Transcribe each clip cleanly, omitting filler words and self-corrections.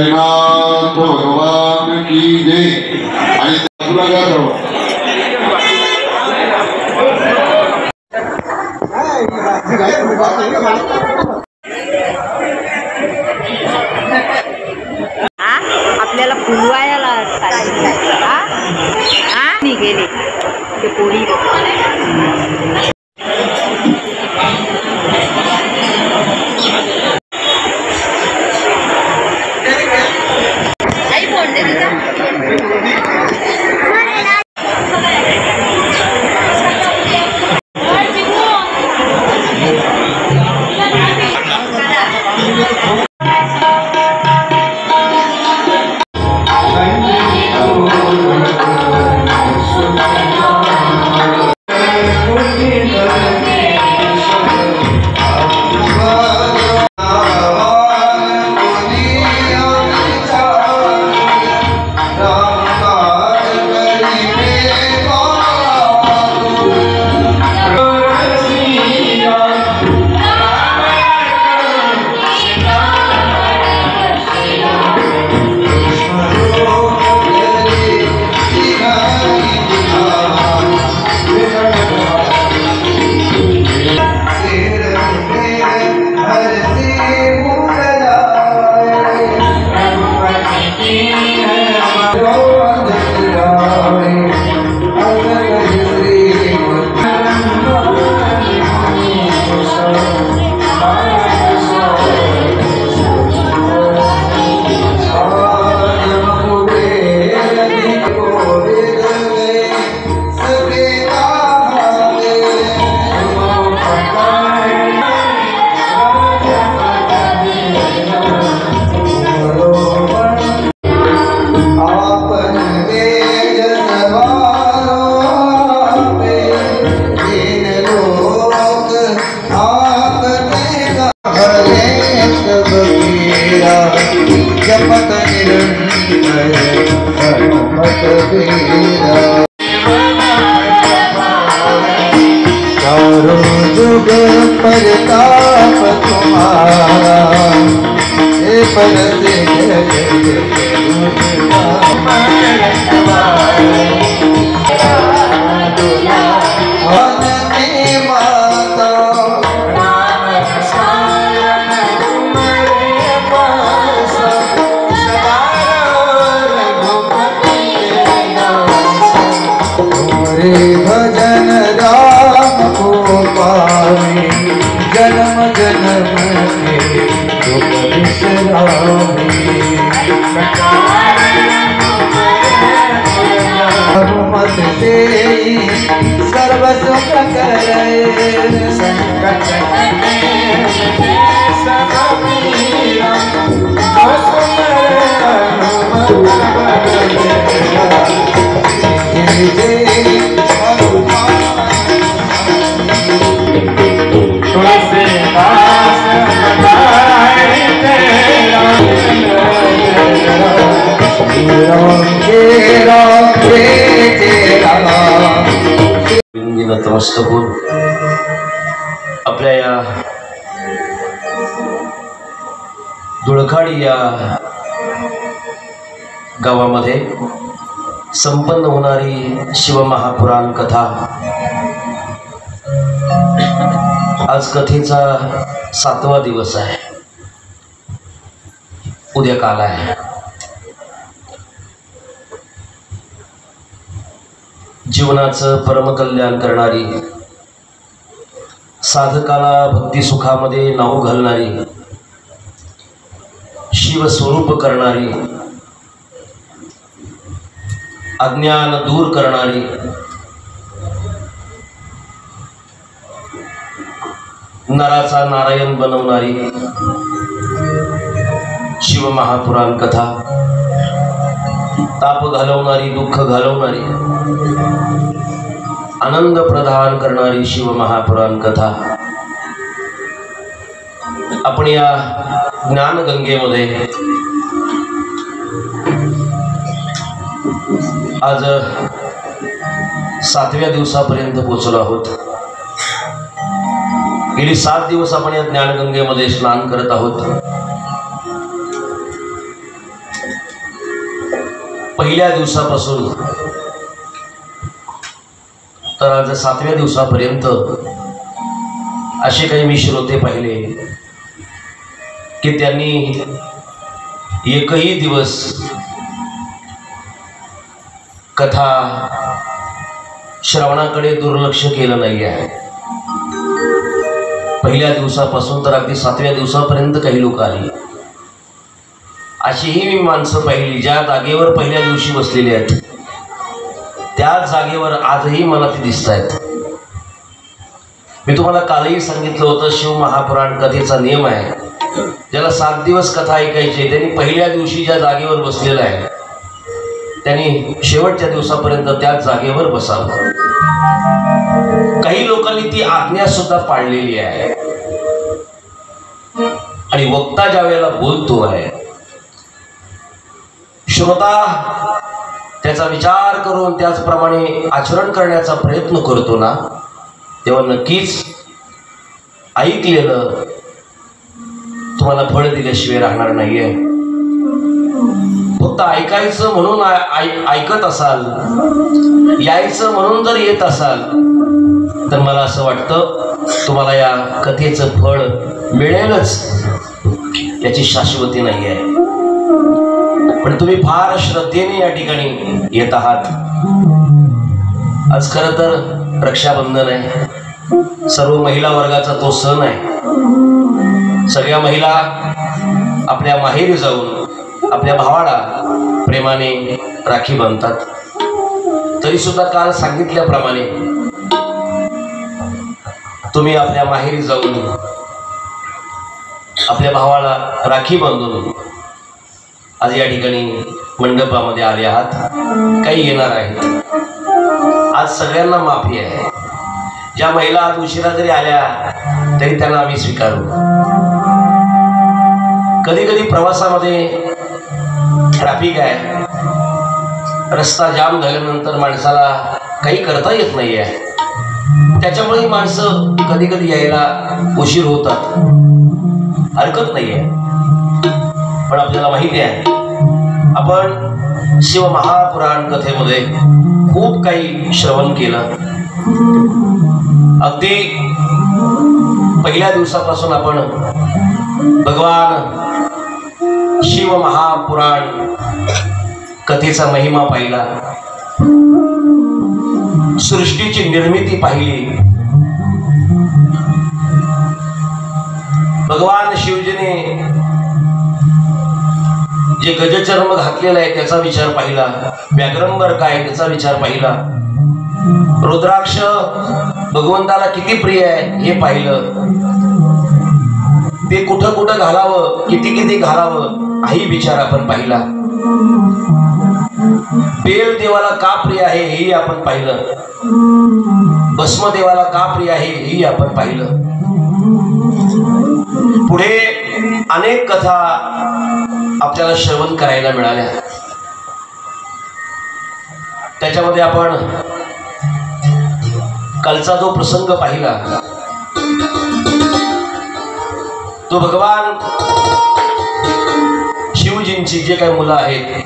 नाथ भगवान की जय। आणि तुला काय करावं आपल्याला फुलवायला गेले ते पोळी परताप तुम्हारा हे परते भजन राम को पावे जन्म जन्म के दुख बिसरावे मत से सर्व सुख करे संकट सब मीरा नतमस्तक होऊन आपल्या या धुळखाडी या गावामध्ये संपन्न होणारी शिवमहापुराण कथा, आज कथेचा 7वा दिवस आहे, उद्या काल आहे। जीवनाचं परमकल्याण करणारी, साधकाला भक्ती सुखामध्ये नाव घालणारी, शिवस्वरूप करणारी, अज्ञान दूर करणारी, नराचा नारायण बनवणारी शिवमहापुराण कथा, ताप घालवणारी, दुःख घालवणारी, आनंद प्रदान करणारी शिवमहापुराण कथा आपण या ज्ञानगंगेमध्ये आज 7व्या दिवसापर्यंत पोहोचलो आहोत। गेली 7 दिवस आपण या ज्ञानगंगेमध्ये स्नान करत आहोत। पहिल्या दिवसापासून तर आज 7व्या दिवसापर्यंत असे काही मी श्रोते पाहिले की त्यांनी एकही दिवस कथा श्रवणाकडे दुर्लक्ष केलं नाही आहे. पहिल्या दिवसापासून तर अगदी 7व्या दिवसापर्यंत काही लोक आली. अशीही मी माणसं पाहिली ज्या जागेवर पहिल्या दिवशी बसलेली आहेत त्याच जागेवर आजही मला ते दिसत आहेत. मी तुम्हाला कालही सांगितलं होतं, शिव महापुराण कथेचा नियम आहे, ज्याला 7 दिवस कथा ऐकायची त्यांनी पहिल्या दिवशी ज्या जागेवर बसलेला आहे त्यांनी शेवटच्या दिवसापर्यंत त्याच जागेवर बसावं. काही लोकांनी ती आज्ञा सुद्धा पाळलेली आहे. आणि वक्ता ज्या वेळेला बोलतो आहे श्रोता त्याचा विचार करून त्याचप्रमाणे आचरण करण्याचा प्रयत्न करतो ना, तेव्हा नक्कीच ऐकलेलं तुम्हाला फळ दिल्याशिवाय राहणार नाहीये. फक्त ऐकायचं म्हणून ऐकत असाल, यायचं म्हणून जर येत असाल तर मला असं वाटतं तुम्हाला या कथेचं फळ मिळेलच, याची शाश्वती नाही आहे. पण तुम्ही फार श्रद्धेने या ठिकाणी येत आहात. आज खरं तर रक्षाबंधन आहे, सर्व महिला वर्गाचा तो सण आहे. सगळ्या महिला आपल्या माहेरी जाऊन आपल्या भावाला प्रेमाने राखी बांधतात. तरी सुद्धा काल सांगितल्याप्रमाणे तुम्ही आपल्या माहेरी जाऊन आपल्या भावाला राखी बांधून आज या ठिकाणी मंडपामध्ये आले आहात. काही येणार आहेत. आज सगळ्यांना माफी आहे. ज्या महिला आज उशिरा जरी आल्या तरी त्यांना आम्ही स्वीकारू. कधी कधी प्रवासामध्ये ट्रॅफिक आहे, रस्ता जाम झाल्यानंतर माणसाला काही करता येत नाही आहे. त्याच्यामुळे माणसं कधी कधी यायला उशीर होतात. हरकत नाही आहे. पण आपल्याला माहिती आहे आपण शिव महापुराण कथेमध्ये खूप काही श्रवण केलं. अगदी पहिल्या दिवसापासून आपण भगवान शिव महापुराण कथेचा महिमा पाहिला, सृष्टीची निर्मिती पाहिली. भगवान शिवजीने जे गजचर्म घातलेलं आहे त्याचा विचार पाहिला, व्याघ्रंबर काय त्याचा विचार पाहिला, रुद्राक्ष भगवंताला किती प्रिय आहे हे पाहिलं, ते कुठं कुठं घालावं, किती किती घालावं हाही विचार आपण पाहिला, बेल देवाला का प्रिय आहे हेही आपण पाहिलं, भस्म देवाला का प्रिय आहे हेही आपण पाहिलं. पुढे अनेक कथा आपल्याला श्रवण करायला मिळाल्या. त्याच्यामध्ये आपण कालचा जो प्रसंग पाहिला तो भगवान शिवजींची जे काही मुलं आहेत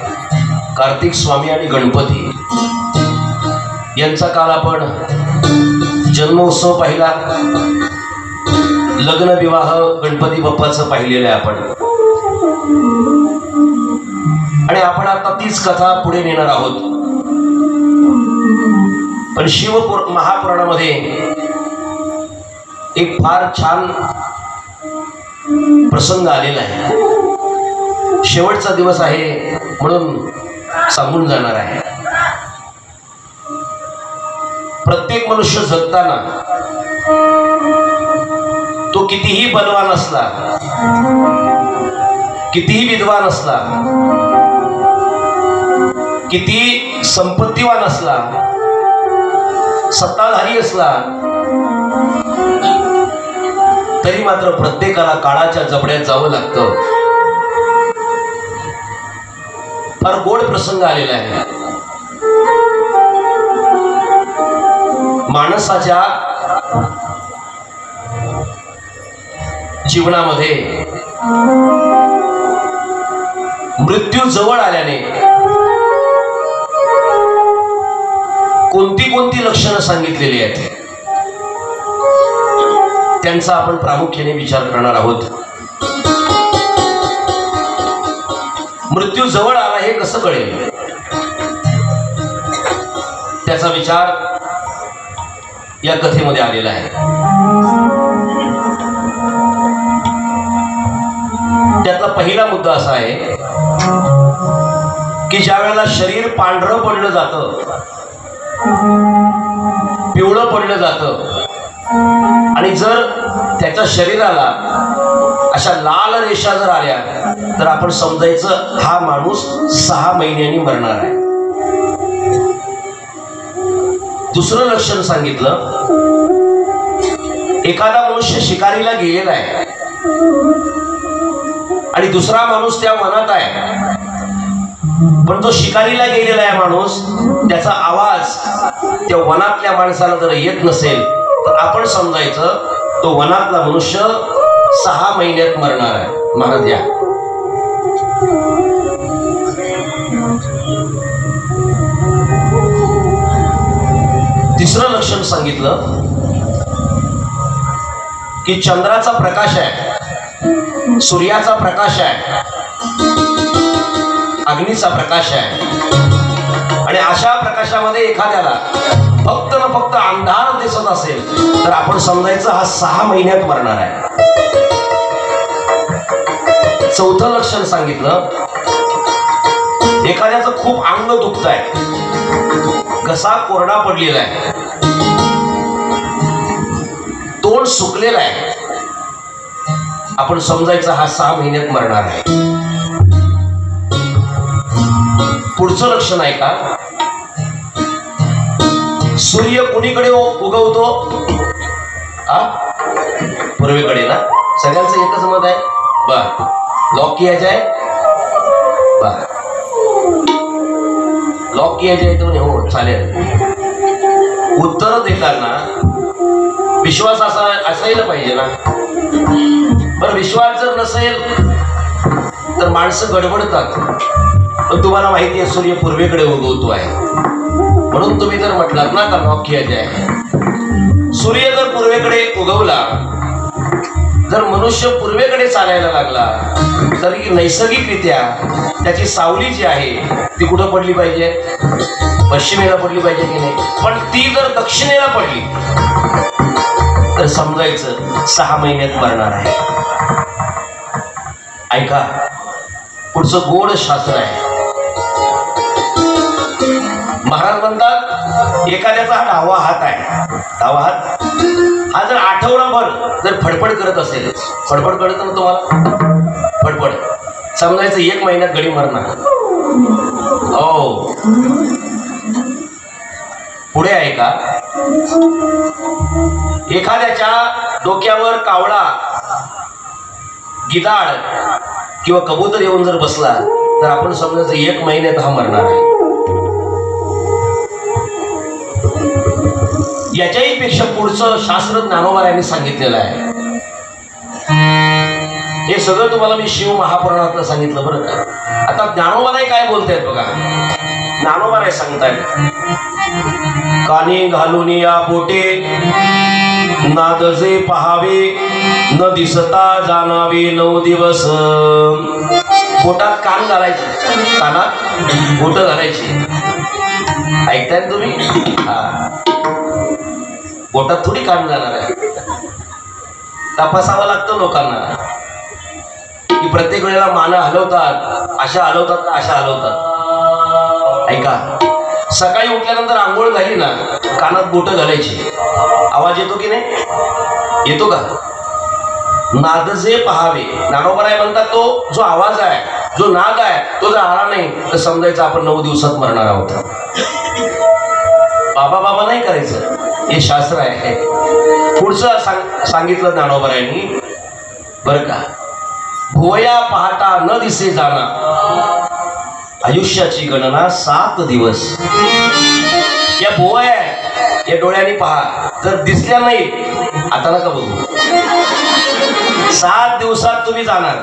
कार्तिक स्वामी आणि गणपती यांचा काल आपण जन्मोत्सव पाहिला, लग्न विवाह गणपती बाप्पाचं पाहिलेलं आहे आपण. आणि आपण आता तीच कथा पुढे नेणार आहोत. पण शिव महापुराणामध्ये एक फार छान प्रसंग आलेला आहे. शेवटचा दिवस आहे म्हणून सांगून जाणार आहे. प्रत्येक मनुष्य जगताना तो कितीही बलवान असला, कितीही विद्वान असला, किती संपत्तीवान असला, सत्ताधारी असला, तरी मात्र प्रत्येकाला काळाच्या जबड्यात जावं लागतं. फार गोड प्रसंग आलेला आहे. माणसाच्या जीवनामध्ये मृत्यू जवळ आल्याने कोणती कोणती लक्षणं सांगितलेली आहेत त्यांचा आपण प्रामुख्याने विचार करणार आहोत. मृत्यू जवळ आला हे कसं कळेल, त्याचा विचार या कथेमध्ये आलेला आहे. त्यातला पहिला मुद्दा असा आहे की ज्या वेळेला शरीर पांढरं पडलं जातं, पिवळं पडलं जातं आणि जर त्याच्या शरीराला अशा लाल रेषा जर आल्या तर आपण समजायचं हा माणूस 6 महिन्यांनी मरणार आहे. दुसरं लक्षण सांगितलं, एखादा मनुष्य शिकारीला गेलेला आहे आणि दुसरा माणूस त्या वनात आहे, पण तो शिकारीला गेलेला आहे माणूस, त्याचा आवाज त्या वनातल्या माणसाला जर येत नसेल तर आपण समजायचं तो वनातला मनुष्य 6 महिन्यात मरणार आहे. महाराज या. तिसरं लक्षण सांगितलं की चंद्राचा प्रकाश आहे, सूर्याचा प्रकाश आहे, अग्नीचा प्रकाश आहे आणि अशा प्रकाशामध्ये एखाद्याला फक्त न फक्त अंधार दिसत असेल तर आपण समजायचं हा 6 महिन्यात मरणार आहे. चौथं लक्षण सांगितलं, एखाद्याचं खूप अंग दुखत आहे, घसा कोरडा पडलेला आहे, तोंड सुकलेला आहे, आपण समजायचं हा 6 महिन्यात मरणार आहे. पुढचं लक्षण आहे का, सूर्य कुणीकडे उगवतो, पूर्वेकडे ना. सगळ्यांचं एकच मत आहे, बर लॉक किया जाए, बर लॉक किया जाए तो हो चालेल. उत्तर देताना विश्वास असायला पाहिजे ना. बरं विश्वास जर नसेल तर माणसं गडबडतात. पण तुम्हाला माहिती आहे सूर्य पूर्वेकडे उगवतो आहे, म्हणून तुम्ही जर म्हटलात ना का लॉक किया जाए, सूर्य जर पूर्वेकडे उगवला, जर मनुष्य पूर्वेकडे चालायला लागला तरी नैसर्गिकरित्या त्याची सावली जी आहे ती कुठं पडली पाहिजे, पश्चिमेला पडली पाहिजे की नाही. पण ती जर दक्षिणेला पडली तर समजायचं 6 महिन्यात मरणार आहे. ऐका, पुढचं गोड शास्त्र आहे. महाराज म्हणतात एखाद्याचा हा डावा हात आहे, डावा हात हा जर आठवडाभर जर फडफड करत असेल, फडफड कळत ना तुम्हाला, फडफड, समजायचं 1 महिन्यात गडी मरणार. हो, पुढे आहे का, एखाद्याच्या डोक्यावर कावळा, गिधाड किंवा कबूतर येऊन जर बसला तर आपण समजायचं 1 महिन्यात हा मरणार आहे. याच्याही पेक्षा पुढचं शास्त्र ज्ञानोबा यांनी सांगितलेलं आहे. हे सगळं तुम्हाला मी शिव महापुराणातलं सांगितलं बरं का. आता ज्ञानोबाराय काय बोलतायत बघा. ज्ञानोबाराय सांगतायत, कानी घालून या बोटे नादजे पहावे, न दिसता जाणावे 9 दिवस. बोटात कान घालायचे, कानात बोट घालायची. ऐकताय तुम्ही? हा, बोटात थोडी कान जाणार आहे. तपासावं लागतं लोकांना की प्रत्येक वेळेला मान हलवतात, अशा हलवतात का अशा हलवतात. ऐका, सकाळी उठल्यानंतर आंघोळ झाली ना, कानात बोट घालायची. आवाज येतो की नाही, येतो का? नादजे पहावे. ज्ञानोबराय म्हणतात तो जो आवाज आहे, जो नाद आहे, तो जर आला नाही तर समजायचं आपण 9 दिवसात मरणार आहोत. बाबा बाबा नाही करायचं, हे शास्त्र आहे. पुढचं सांगितलं ज्ञानोबरायांनी बरं का, भुवया पाहता न दिसे जाणा, आयुष्याची गणना 7 दिवस. या भुवया या डोळ्यांनी पहा, जर दिसल्या नाही आता नका बघू, 7 दिवसात तुम्ही जाणार.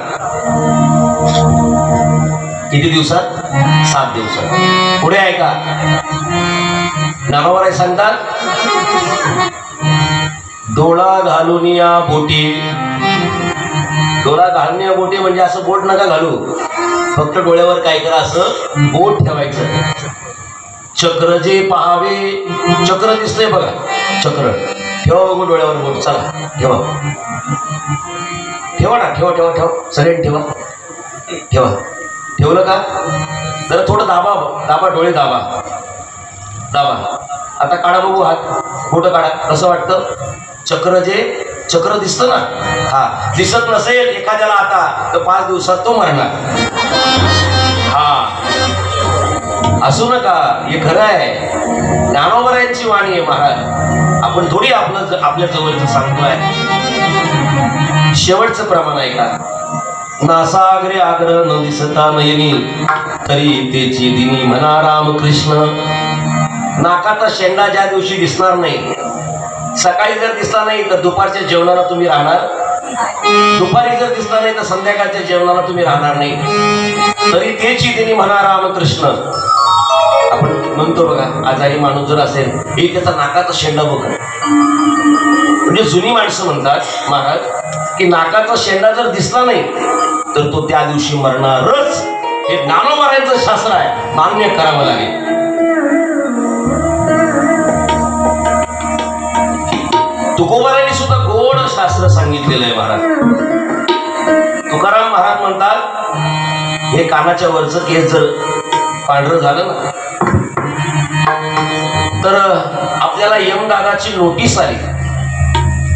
किती दिवसात? 7 दिवसात. पुढे ऐका, नावावर सांगतात डोळा घालून या बोटी. डोळा घालून या बोटी म्हणजे असं बोट नका घालू, फक्त डोळ्यावर काय करा, असं बोट ठेवायचं. चक्र जे पाहावे, चक्र दिसतंय बघा, चक्र ठेवा बघू डोळ्यावर बोट. चला ठेवा ठेवा ना, ठेवा ठेवा ठेवा, सगळ्यांनी ठेवा ठेवा. ठेवलं का? जरा थोडं दाबा दाबा, डोळे दाबा दाबा. आता काढा बघू हात, बोट काढा. कसं वाटतं? चक्र जे चक्र दिसतं ना, हा दिसत नसेल एखाद्याला आता तर 5 दिवसात तो मरणार. हा असू नका, हे खरं आहे. ज्ञानोबरायांची वाणी आहे महाराज. आपण थोडी आपल्या जवळचं सांगतोय. शेवटचं प्रमाण आहे का? नासाग्रे आग्रह न दिसता नयनी तरी तेची दिनी म्हणा रामकृष्ण. नाकाचा शेंडा ज्या दिवशी दिसणार नाही, सकाळी जर दिसला नाही तर दुपारच्या जेवणाला तुम्ही राहणार, दुपारी जर दिसला नाही तर संध्याकाळच्या जेवणाला तुम्ही राहणार नाही. तरी तेची दिनी म्हणा रामकृष्ण. आपण म्हणतो बघा, आजारी माणूस जर असेल, हे त्याचा नाकाचा शेंडा बघा. म्हणजे जुनी माणसं म्हणतात महाराज की नाकाचा शेंडा जर दिसला नाही तर तो त्या दिवशी मरणारच. हे ज्ञानोबरायांचं शास्त्र आहे, मान्य करावं लागेल. तुकोबारांनी सुद्धा गोड शास्त्र सांगितलेलं आहे महाराज. तुकाराम महाराज म्हणतात हे कानाच्या वरचं केस जर पांढरं झालं ना तर आपल्याला यमदागाची नोटीस आली,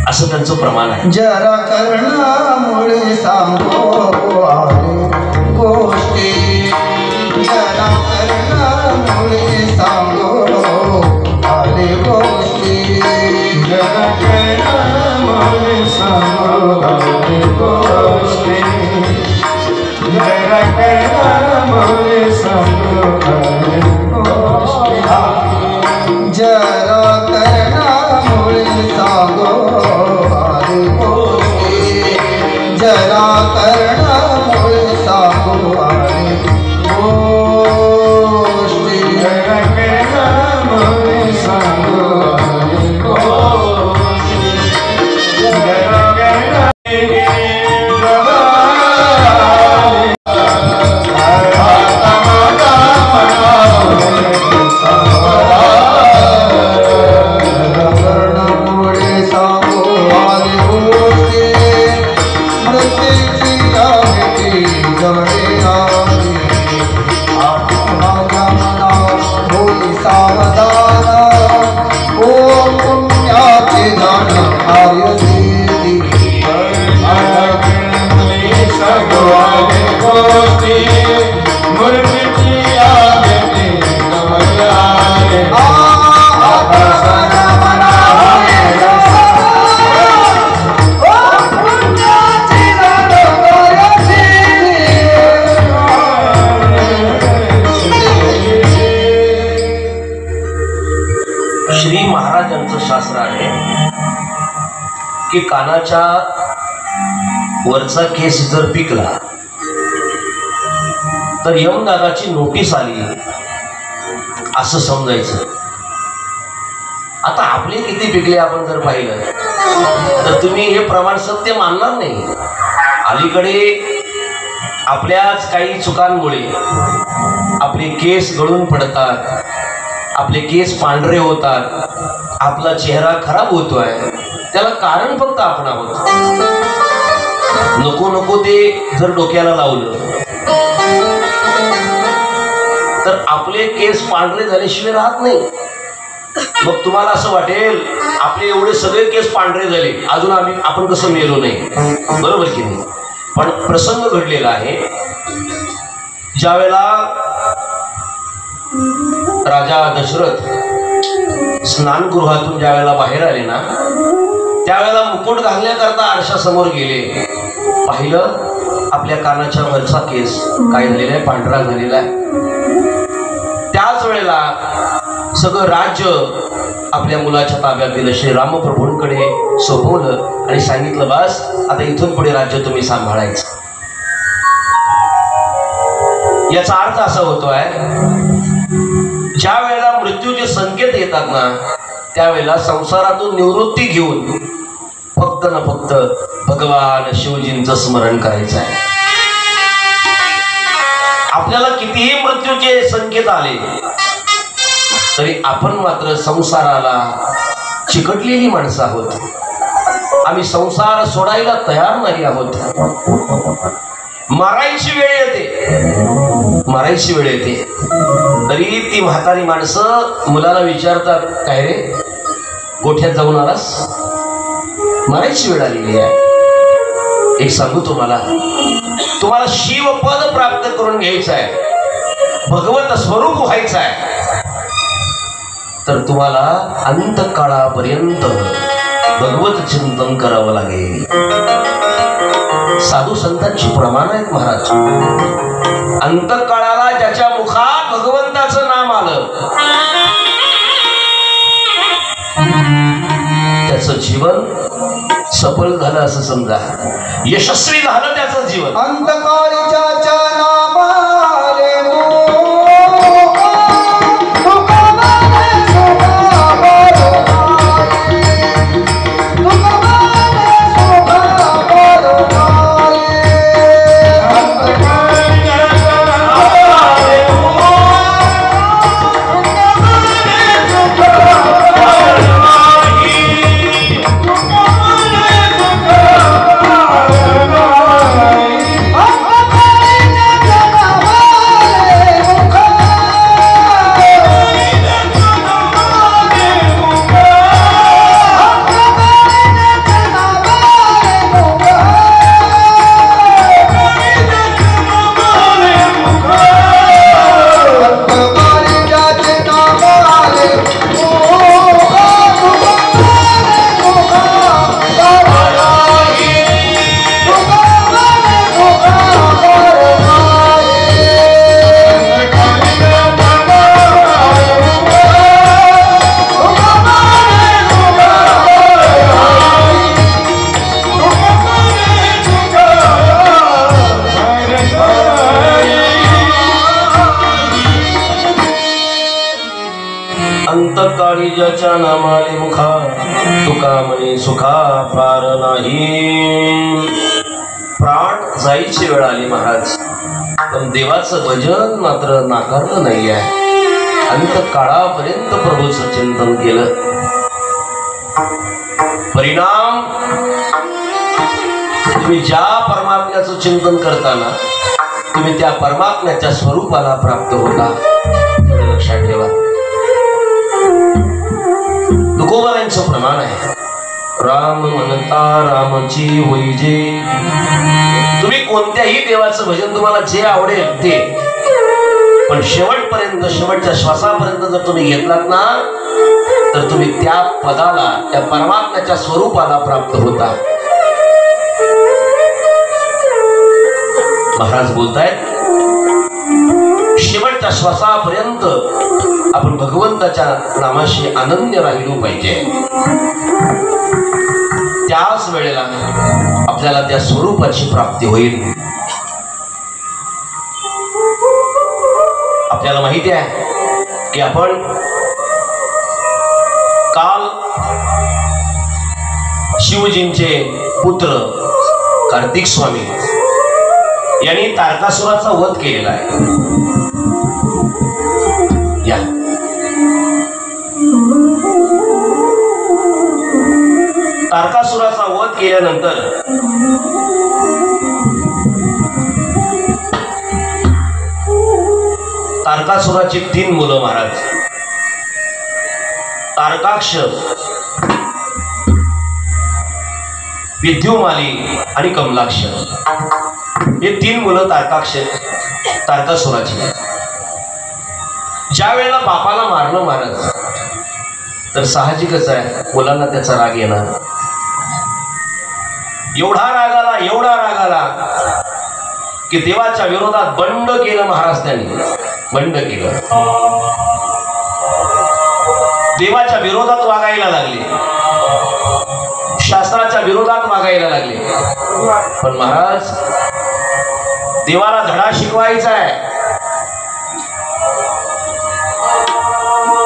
असं त्यांचं प्रमाण आहे. जरा कर्णामुळे सांगो आले गोष्टी, जरा कर्णामुळे सांगो आले गोष्टी, जरा कर्णामुळे सांगो आले गोष्टी, जरा कर्णामुळे सांगो आले गोष्टी, जरा कर्णामुळे सांगो आले गोष्टी, जरा कर्णामुळे सांगो आले गोष्टी, जरा कर्णामुळे सांगो आले गोष्टी, जरा कर्णामुळे श्री महाराजांचं शास्त्र आहे की कानाच्या वरचा केस जर पिकला तर यमदागाची नोटीस आली असं समजायचं. आता आपले किती पिकले आपण जर पाहिलं तर तुम्ही हे प्रमाण सत्य मानणार नाही. अलीकडे आपल्याच काही चुकांमुळे आपले केस गळून पडतात, आपले केस पांढरे होतात, आपला चेहरा खराब होतोय. त्याला कारण फक्त आपण आहोत. नको नको ते जर डोक्याला लावलं तर आपले केस पांढरे झाल्याशिवाय राहत नाही. मग तुम्हाला असं वाटेल आपले एवढे सगळे केस पांढरे झाले, अजून आपण कसं मेलो नाही, बरोबर की नाही. पण प्रसंग घडलेला आहे. ज्यावेळेला राजा दशरथ स्नानगृहातून ज्यावेळेला बाहेर आले ना, त्यावेळेला मुकुट घालण्याकरता आरशासमोर गेले. पाहिलं आपल्या कानाच्या वरचा केस काय झालेला आहे, पांढरा झालेला आहे. त्याच वेळेला सगळं राज्य आपल्या मुलाच्या ताब्यात दिलं, श्री रामप्रभूंकडे सोपवलं आणि सांगितलं बस आता इथून पुढे राज्य तुम्ही सांभाळायचं. याचा अर्थ असा होतोय ज्या वेळेला मृत्यूचे संकेत येतात ना त्यावेळेला संसारातून निवृत्ती घेऊन फक्त ना फक्त भगवान शिवजींचं स्मरण करायचं आहे. आपल्याला कितीही मृत्यूचे संकेत आले तरी आपण मात्र संसाराला चिकटलेली माणसं आहोत. आम्ही संसार सोडायला तयार नाही आहोत. मारायची वेळ येते, मारायची वेळ येते तरी ती म्हातारी माणसं मुलाला विचारतात, काय रे गोठ्यात जाऊन आलास? मारायची वेळ आलेली आहे. एक सांगू तुम्हाला शिवपद प्राप्त करून घ्यायचं आहे, भगवत स्वरूप व्हायचं आहे, तर तुम्हाला अंतकाळापर्यंत भगवत चिंतन करावं लागेल. साधू संतांची प्रमाण आहेत महाराज. अंतकाळाला ज्याच्या मुखात भगवंताचं नाम आलं त्याचं जीवन सफल झालं असं समजा, यशस्वी झालं त्याचं जीवन. अंतकाळीच्या नामाले अंतकाळी ज्याच्या नामाले मुखा तुका म्हणे सुखा पार नाही. प्राण जायची वेळ आली महाराज, पण देवाचं भजन मात्र नाकारलं नाही आहे. अंतकाळापर्यंत प्रभूचं चिंतन केलं. परिणाम तुम्ही ज्या परमात्म्याचं चिंतन करताना तुम्ही त्या परमात्म्याच्या स्वरूपाला प्राप्त होता. लक्षात ठेवा. तुकोबारांचं प्रमाण आहे, राम म्हणता रामची होईजे. तुम्ही कोणत्याही देवाचं भजन तुम्हाला जे आवडेल ते, पण शेवटपर्यंत शेवटच्या श्वासापर्यंत जर तुम्ही घेतलात ना तर तुम्ही त्या पदाला त्या परमात्म्याच्या स्वरूपाला प्राप्त होता. महाराज बोलतायत शेवटच्या श्वासापर्यंत आपण भगवंताच्या नामाशी अनन्य राहिलो पाहिजे. त्याच वेळेला आपल्याला त्या स्वरूपाची प्राप्ती होईल. आपल्याला माहिती आहे की आपण काल शिवजींचे पुत्र कार्तिक स्वामी यांनी तारकासुराचा वध केलेला आहे. या तारकासुराचा वध केल्यानंतर तारकासुराची 3 मुलं महाराज, तारकाक्ष, विद्युमाली आणि कमलाक्ष, हे 3 मुलं तारकासुराची. ज्या वेळेला बापाला मारलं महाराज तर साहजिकच आहे मुलांना त्याचा राग येणार. एवढा राग आला की देवाच्या विरोधात बंड केलं महाराज. त्यांनी बंड केलं, देवाच्या विरोधात वागायला लागले, शास्त्राच्या विरोधात वागायला लागले. पण महाराज देवाला धडा शिकवायचा आहे.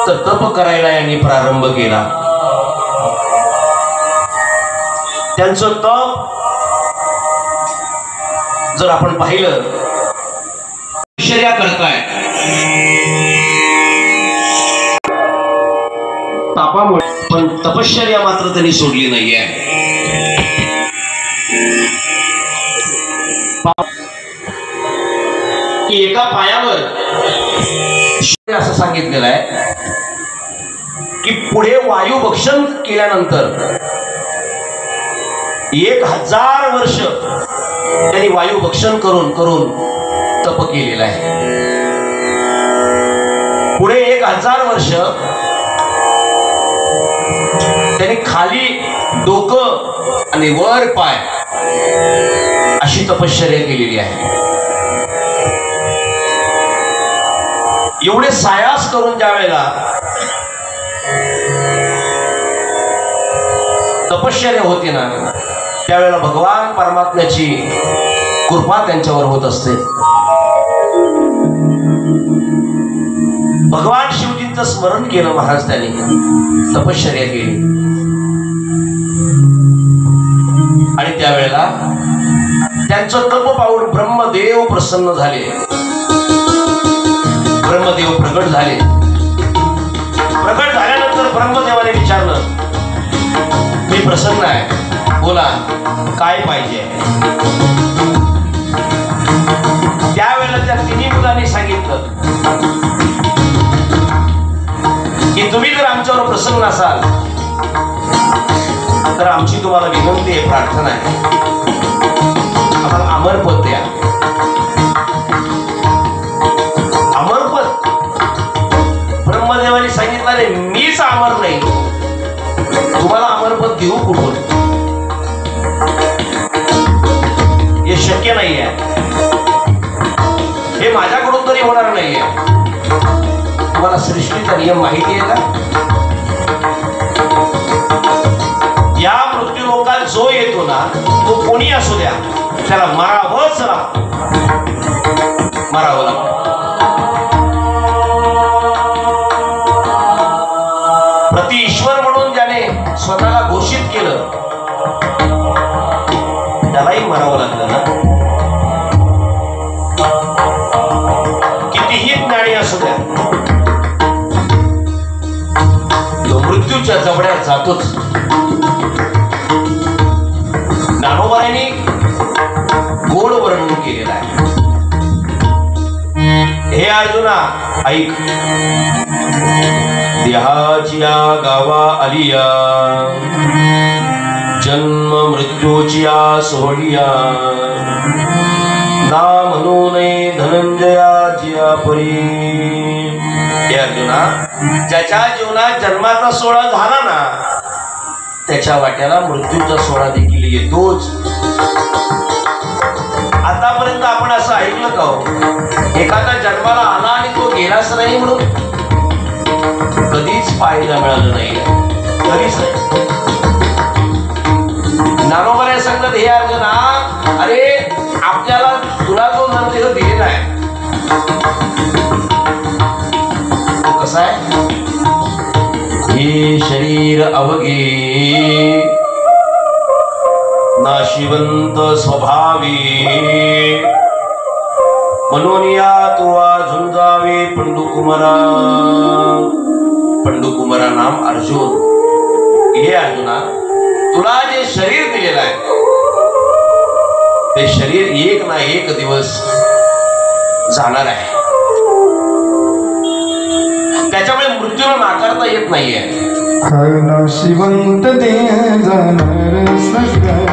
तर तप करायला यांनी प्रारंभ केला. त्यांचं तप जर आपण पाहिलं, तपश्चर्या करताय, तापामुळे, पण तपश्चर्या मात्र त्यांनी सोडली नाहीये. की एका पायावर असं सांगितलेलं आहे की पुढे वायू भक्षण केल्यानंतर 1000 वर्ष त्यांनी वायू भक्षण करून करून तप केलेलं आहे. पुढे 1000 वर्ष त्यांनी खाली डोकं आणि वर पाय अशी तपश्चर्या केलेली आहे. एवढे सायास करून ज्या वेळेला तपश्चर्या होते ना, त्यावेळेला भगवान परमात्म्याची कृपा त्यांच्यावर होत असते. भगवान शिवजींचं स्मरण केलं महाराज त्यांनी, तपश्चर्या केली आणि त्यावेळेला त्यांचं तप पाहून ब्रह्मदेव प्रसन्न झाले. ब्रह्मदेव प्रगट झाले. प्रगट झाल्यानंतर ब्रह्मदेवाने विचारलं, मी प्रसन्न आहे, बोला काय पाहिजे. त्यावेळेला त्या तिन्ही मुलांनी सांगितलं की तुम्ही जर आमच्यावर प्रसन्न असाल तर आमची तुम्हाला विनंती आहे, प्रार्थना आहे, आम्हाला अमरपद द्या. अमरपद ब्रह्मदेवाने सांगितलं, मीच अमर नाही, तुम्हाला अमरपद देऊ कुठून, हे शक्य नाही आहे, हे माझ्याकडून तरी होणार नाहीये. तुम्हाला सृष्टीचा नियम माहिती आहे का? या मृत्यू लोकात जो येतो ना, तो कोणी असू द्या, त्याला मरावंच लागतं, मरावं लागतं. प्रति ईश्वर म्हणून ज्याने स्वतःला घोषित केलं त्यालाही मरावं लागलं ना. कितीही ज्ञानी असू द्या, तो मृत्यूच्या जवळ्यात जातोच. ज्ञानोबांनी गोड वर्णन केलेलं आहे. हे अर्जुना ऐक, देहाचिया गावा आलिया, जन्म मृत्यूचिया सोहळिया, ना म्हणू नये धनंजयाचिया परी. हे अर्जुना, ज्याच्या जीवनात जन्माचा सोहळा झाला ना, त्याच्या वाट्याला मृत्यूचा सोहळा देखील येतोच. आतापर्यंत आपण असं ऐकलं का हो, एखादा जन्माला आला आणि तो गेलाच नाही म्हणून? कधीच पाहायला मिळालं नाही, कधीच नाही. ज्ञानोबाने सांगतात, हे अर्जुना, अरे आपल्याला तुला जो नरदेह दिलेला आहे तो कसा आहे? हे शरीर अवघे नाशिवंत स्वभावी, म्हणून या तुवा झुंजावे पंडुकुमारा. पंडुकुमारा नाम अर्जुन. हे अर्जुना, तुला जे शरीर दिलेलं आहे ते शरीर एक ना एक दिवस जाणार आहे. त्याच्यामुळे मृत्यूला नाकारता येत नाहीये. नाशिवंत देह जाणार सगळं,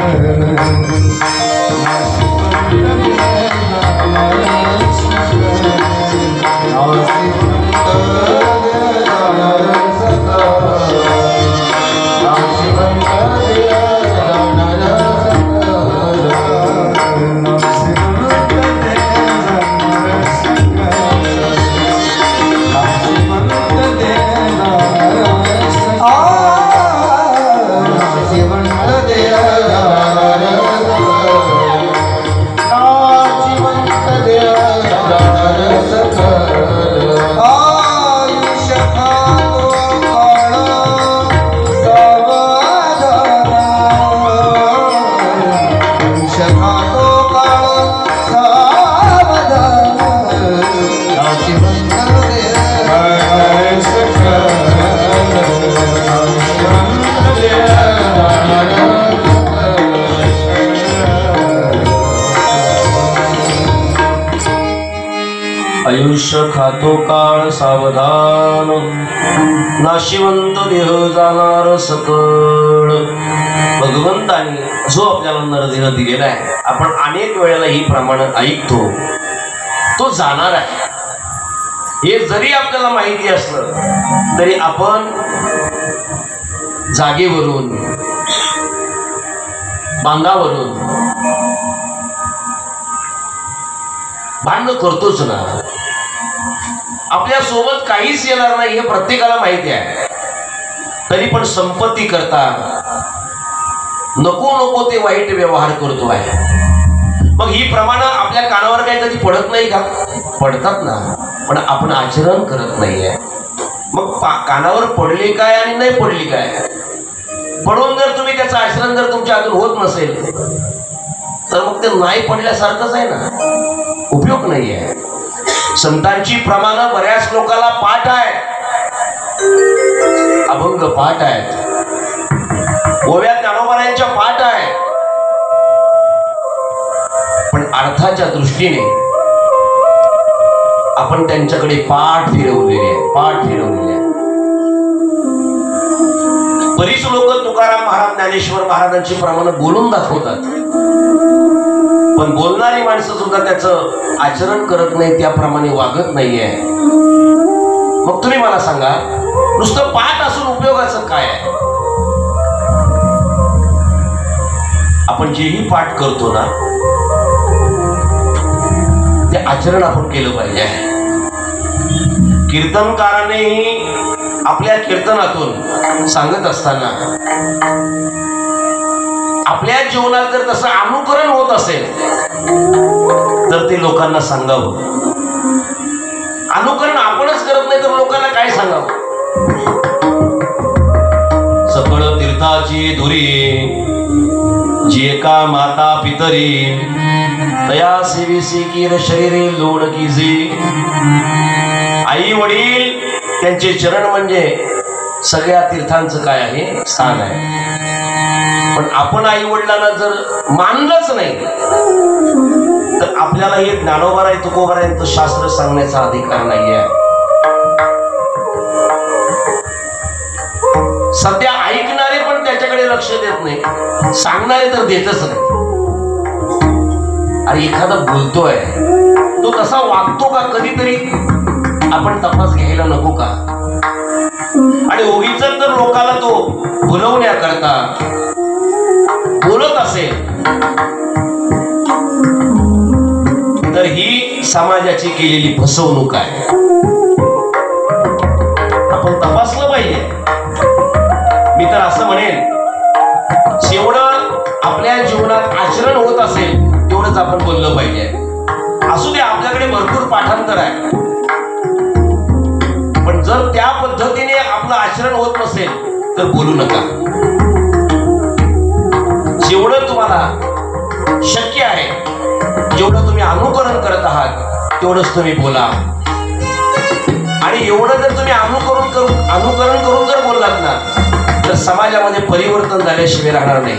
आयुष्य आयुष्य खातो काळ सावधान, नाशिवंत देह जाणार सकळ. भगवंताने जो आपल्याला नरदेह दिलेला आहे, आपण अनेक वेळेला ही प्रमाण ऐकतो, तो जाणार आहे. हे जरी आपल्याला माहिती असलं तरी आपण जागेवरून, बांधावरून भांडण करतोच ना. आपल्या सोबत काहीच येणार नाही हे प्रत्येकाला माहिती आहे, तरी पण संपत्ती करता नको नको ते वाईट व्यवहार करतो आहे. मग ही प्रमाण आपल्या कानावर काही कधी पडत नाही का? पडतात ना, पण आपण आचरण करत नाहीये. मग कानावर पडली काय आणि नाही पडली काय? पडून जर तुम्ही त्याचं आचरण जर तुमच्या हातून होत नसेल तर मग ते नाही पडल्यासारखंच आहे ना, उपयोग नाहीये. संतांची प्रमाणं बऱ्याच लोकांना पाठ आहे, अभंग पाठ आहेत, ओव्या ज्ञानोबारायांच्या पाठ आहे, पण अर्थाच्या दृष्टीने आपण त्यांच्याकडे पाठ फिरवलेले आहे, पाठ फिरवलेले आहे. बरीच लोक तुकाराम महाराज, ज्ञानेश्वर महाराजांची प्रमाणे बोलून दाखवतात, पण बोलणारी माणसं सुद्धा त्याचं आचरण करत नाही, त्याप्रमाणे वागत नाहीये. मग तुम्ही मला सांगा, नुसतं पाठ असून उपयोगाचं काय आहे? आपण जेही पाठ करतो ना ते आचरण आपण केलं पाहिजे. कीर्तनकारानेही आपल्या कीर्तनातून सांगत असताना आपल्या जीवनात जर तसं अनुकरण होत असेल तर ते लोकांना सांगावं. अनुकरण आपणच करत नाही तर लोकांना काय सांगावं? सकळ तीर्थाची धुरी जे का माता पितरी, तया सेविसी कीर शरीरे लोड कीजे. आई वडील त्यांचे चरण म्हणजे सगळ्या तीर्थांचं काय आहे? स्थान आहे. पण आपण आई वडिलांना जर मानलंच नाही तर आपल्याला हे ज्ञानोबाराय तुकोबारायांचं शास्त्र सांगण्याचा अधिकार नाहीये. सध्या ऐकणारे पण त्याच्याकडे लक्ष देत नाही, सांगणारे तर देतच नाही. अरे एखादा बोलतोय तो तसा वागतो का? कधीतरी आपण तपास घ्यायला नको का? आणि उगीच जर लोकाला तो भुलवण्याकरता बोलत असेल तर ही समाजाची केलेली फसवणूक आहे. आपण तपासलं पाहिजे. मी तर असं म्हणेन, जेवढं आपल्या जीवनात आचरण होत असेल तेवढंच आपण बोललं पाहिजे. असू दे, आपल्याकडे भरपूर पाठांतर आहे, पण जर त्या पद्धतीने आपलं आचरण होत नसेल तर बोलू नका. जेवढं तुम्हाला शक्य आहे, जेवढं तुम्ही अनुकरण करत आहात तेवढंच तुम्ही बोला. आणि एवढं जर तुम्ही अनुकरण करून जर बोललात ना तर समाजामध्ये परिवर्तन झाल्याशिवाय राहणार नाही.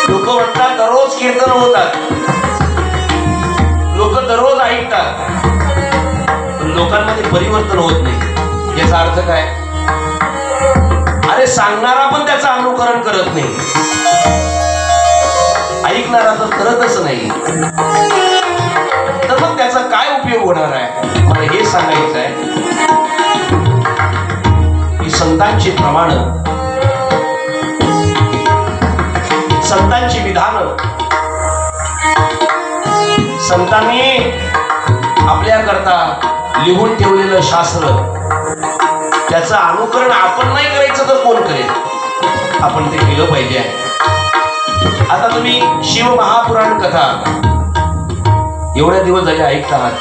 लोक म्हणतात दररोज कीर्तन होतात, लोक दररोज ऐकतात, पण लोकांमध्ये परिवर्तन होत नाही. याचा अर्थ काय? अरे सांगणारा पण त्याचं अनुकरण करत नाही, ऐकणारा तर करतच नाही, तर मग त्याचा काय उपयोग होणार आहे? मला हे सांगायचं आहे की संतांची प्रमाण, संतांची विधान, संतांनी आपल्याकरता लिहून ठेवलेलं शास्त्र, त्याचं अनुकरण आपण नाही करायचं तर कोण करेल? आपण ते केलं पाहिजे. आता तुम्ही शिव महापुराण कथा एवढ्या दिवस झाले ऐकत आहात,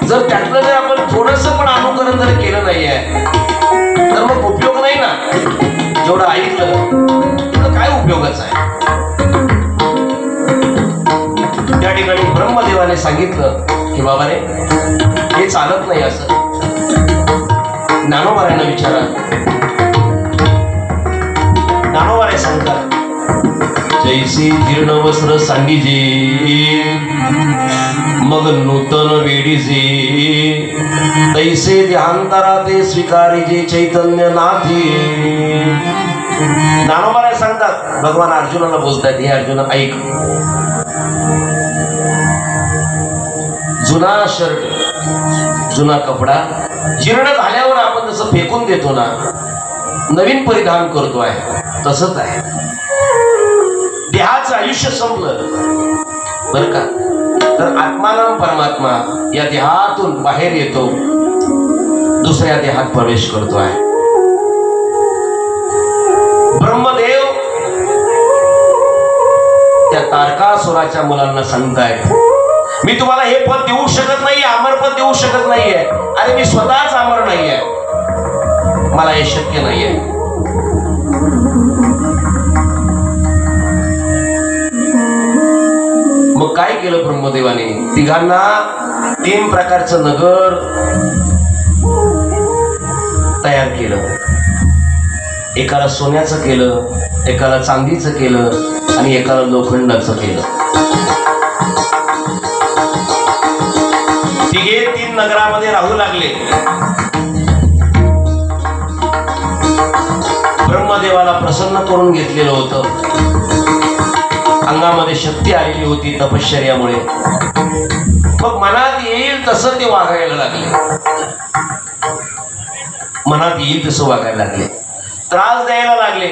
जर त्यातलं जर आपण थोडंसं पण अनुकरण जर केलं नाहीये तर मग उपयोग नाही ना. जेवढं ऐकलं तेवढं काय उपयोगाचं आहे? त्या ठिकाणी ब्रह्मदेवाने सांगितलं की बाबा रे, हे चालत नाही असं. ज्ञानोबारायांना विचारा. ज्ञानोबाराय सांगतात, जय जैसी जीर्ण वस्त्र सांडीजे मग नूतन वेडीजे तैसे देहांतरा ते स्वीकारीजे चैतन्य नाथी. ज्ञानोबा सांगतात, भगवान अर्जुनाला बोलतात, हे अर्जुन ऐक, जुना शर्ट जुना कपडा जीर्ण झाल्यावर आपण जसं फेकून देतो ना, नवीन परिधान करतो आहे, तसंच आहे. देहाचं आयुष्य संपलं बर का, तर आत्मानाम परमात्मा या देहातून बाहेर येतो, दुसऱ्या देहात प्रवेश करतो आहे. ब्रह्मदेव त्या तारकासुराच्या मुलांना सांगतायत, मी तुम्हाला हे पद देऊ शकत नाहीये, अमर पद देऊ शकत नाहीये. अरे मी स्वतःच अमर नाहीये, मला हे शक्य नाहीये. मग काय केलं ब्रह्मदेवाने? तिघांना 3 प्रकारचं नगर तयार केलं. एकाला सोन्याचं केलं, एकाला चांदीचं केलं आणि एकाला लोखंडाचं केलं. तिघे 3 नगरामध्ये राहू लागले. ब्रह्मदेवाला प्रसन्न करून घेतलेलं होतं, अंगामध्ये शक्ती आलेली होती तपश्चर्यामुळे. मग मनात येईल तसं ते वागायला लागले, मनात येईल तसं वागायला लागले, त्रास द्यायला लागले,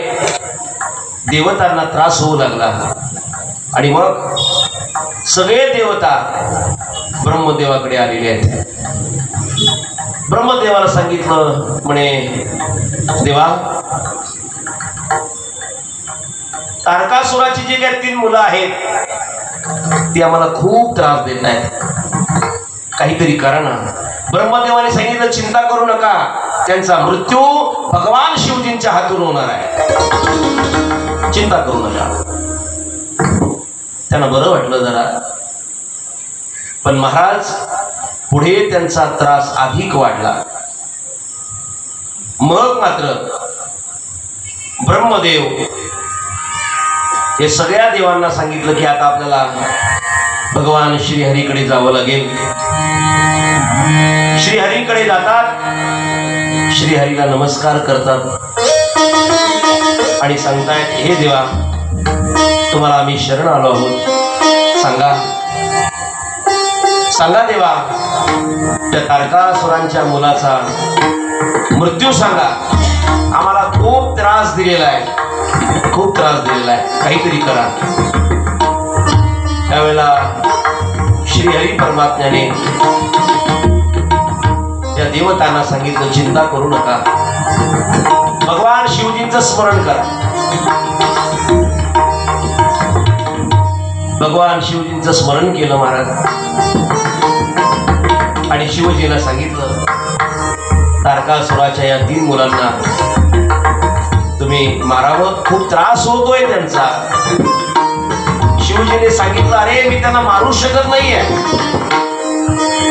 देवतांना त्रास होऊ लागला. आणि मग सगळे देवता ब्रह्मदेवाकडे आलेले आहेत. ब्रह्मदेवाला सांगितलं, म्हणे देवा, तारकासुराची जी काही 3 मुलं आहेत ती आम्हाला खूप त्रास देत आहेत, काहीतरी करा ना. ब्रह्मदेवाने सांगितलं, चिंता करू नका, त्यांचा मृत्यू भगवान शिवजींच्या हातून होणार आहे, चिंता करू नका. त्यांना बरं वाटलं जरा, पण महाराज पुढे त्यांचा त्रास अधिक वाढला. मग मात्र ब्रह्मदेव हे सगळ्या देवांना सांगितलं की आता आपल्याला भगवान श्रीहरीकडे जावं लागेल. श्रीहरीकडे जातात, श्रीहरीला नमस्कार करतात आणि सांगतायत, हे देवा, तुम्हाला आम्ही शरण आलो आहोत, सांगा सांगा देवा, त्या तारकासुरांच्या मुलाचा मृत्यू सांगा, आम्हाला खूप त्रास दिलेला आहे, खूप त्रास दिलेला आहे, काहीतरी करा. त्यावेळेला श्रीहरी परमात्म्याने त्या देवतांना सांगितलं, चिंता करू नका, भगवान शिवजींचं स्मरण करा. भगवान शिवजींचं स्मरण केलं महाराज, आणि शिवजीला सांगितलं, तारकासुराच्या या 3 मुलांना तुम्ही मारावं, खूप त्रास होतोय त्यांचा. शिवजीने सांगितलं, अरे मी त्यांना मारू शकत नाहीये,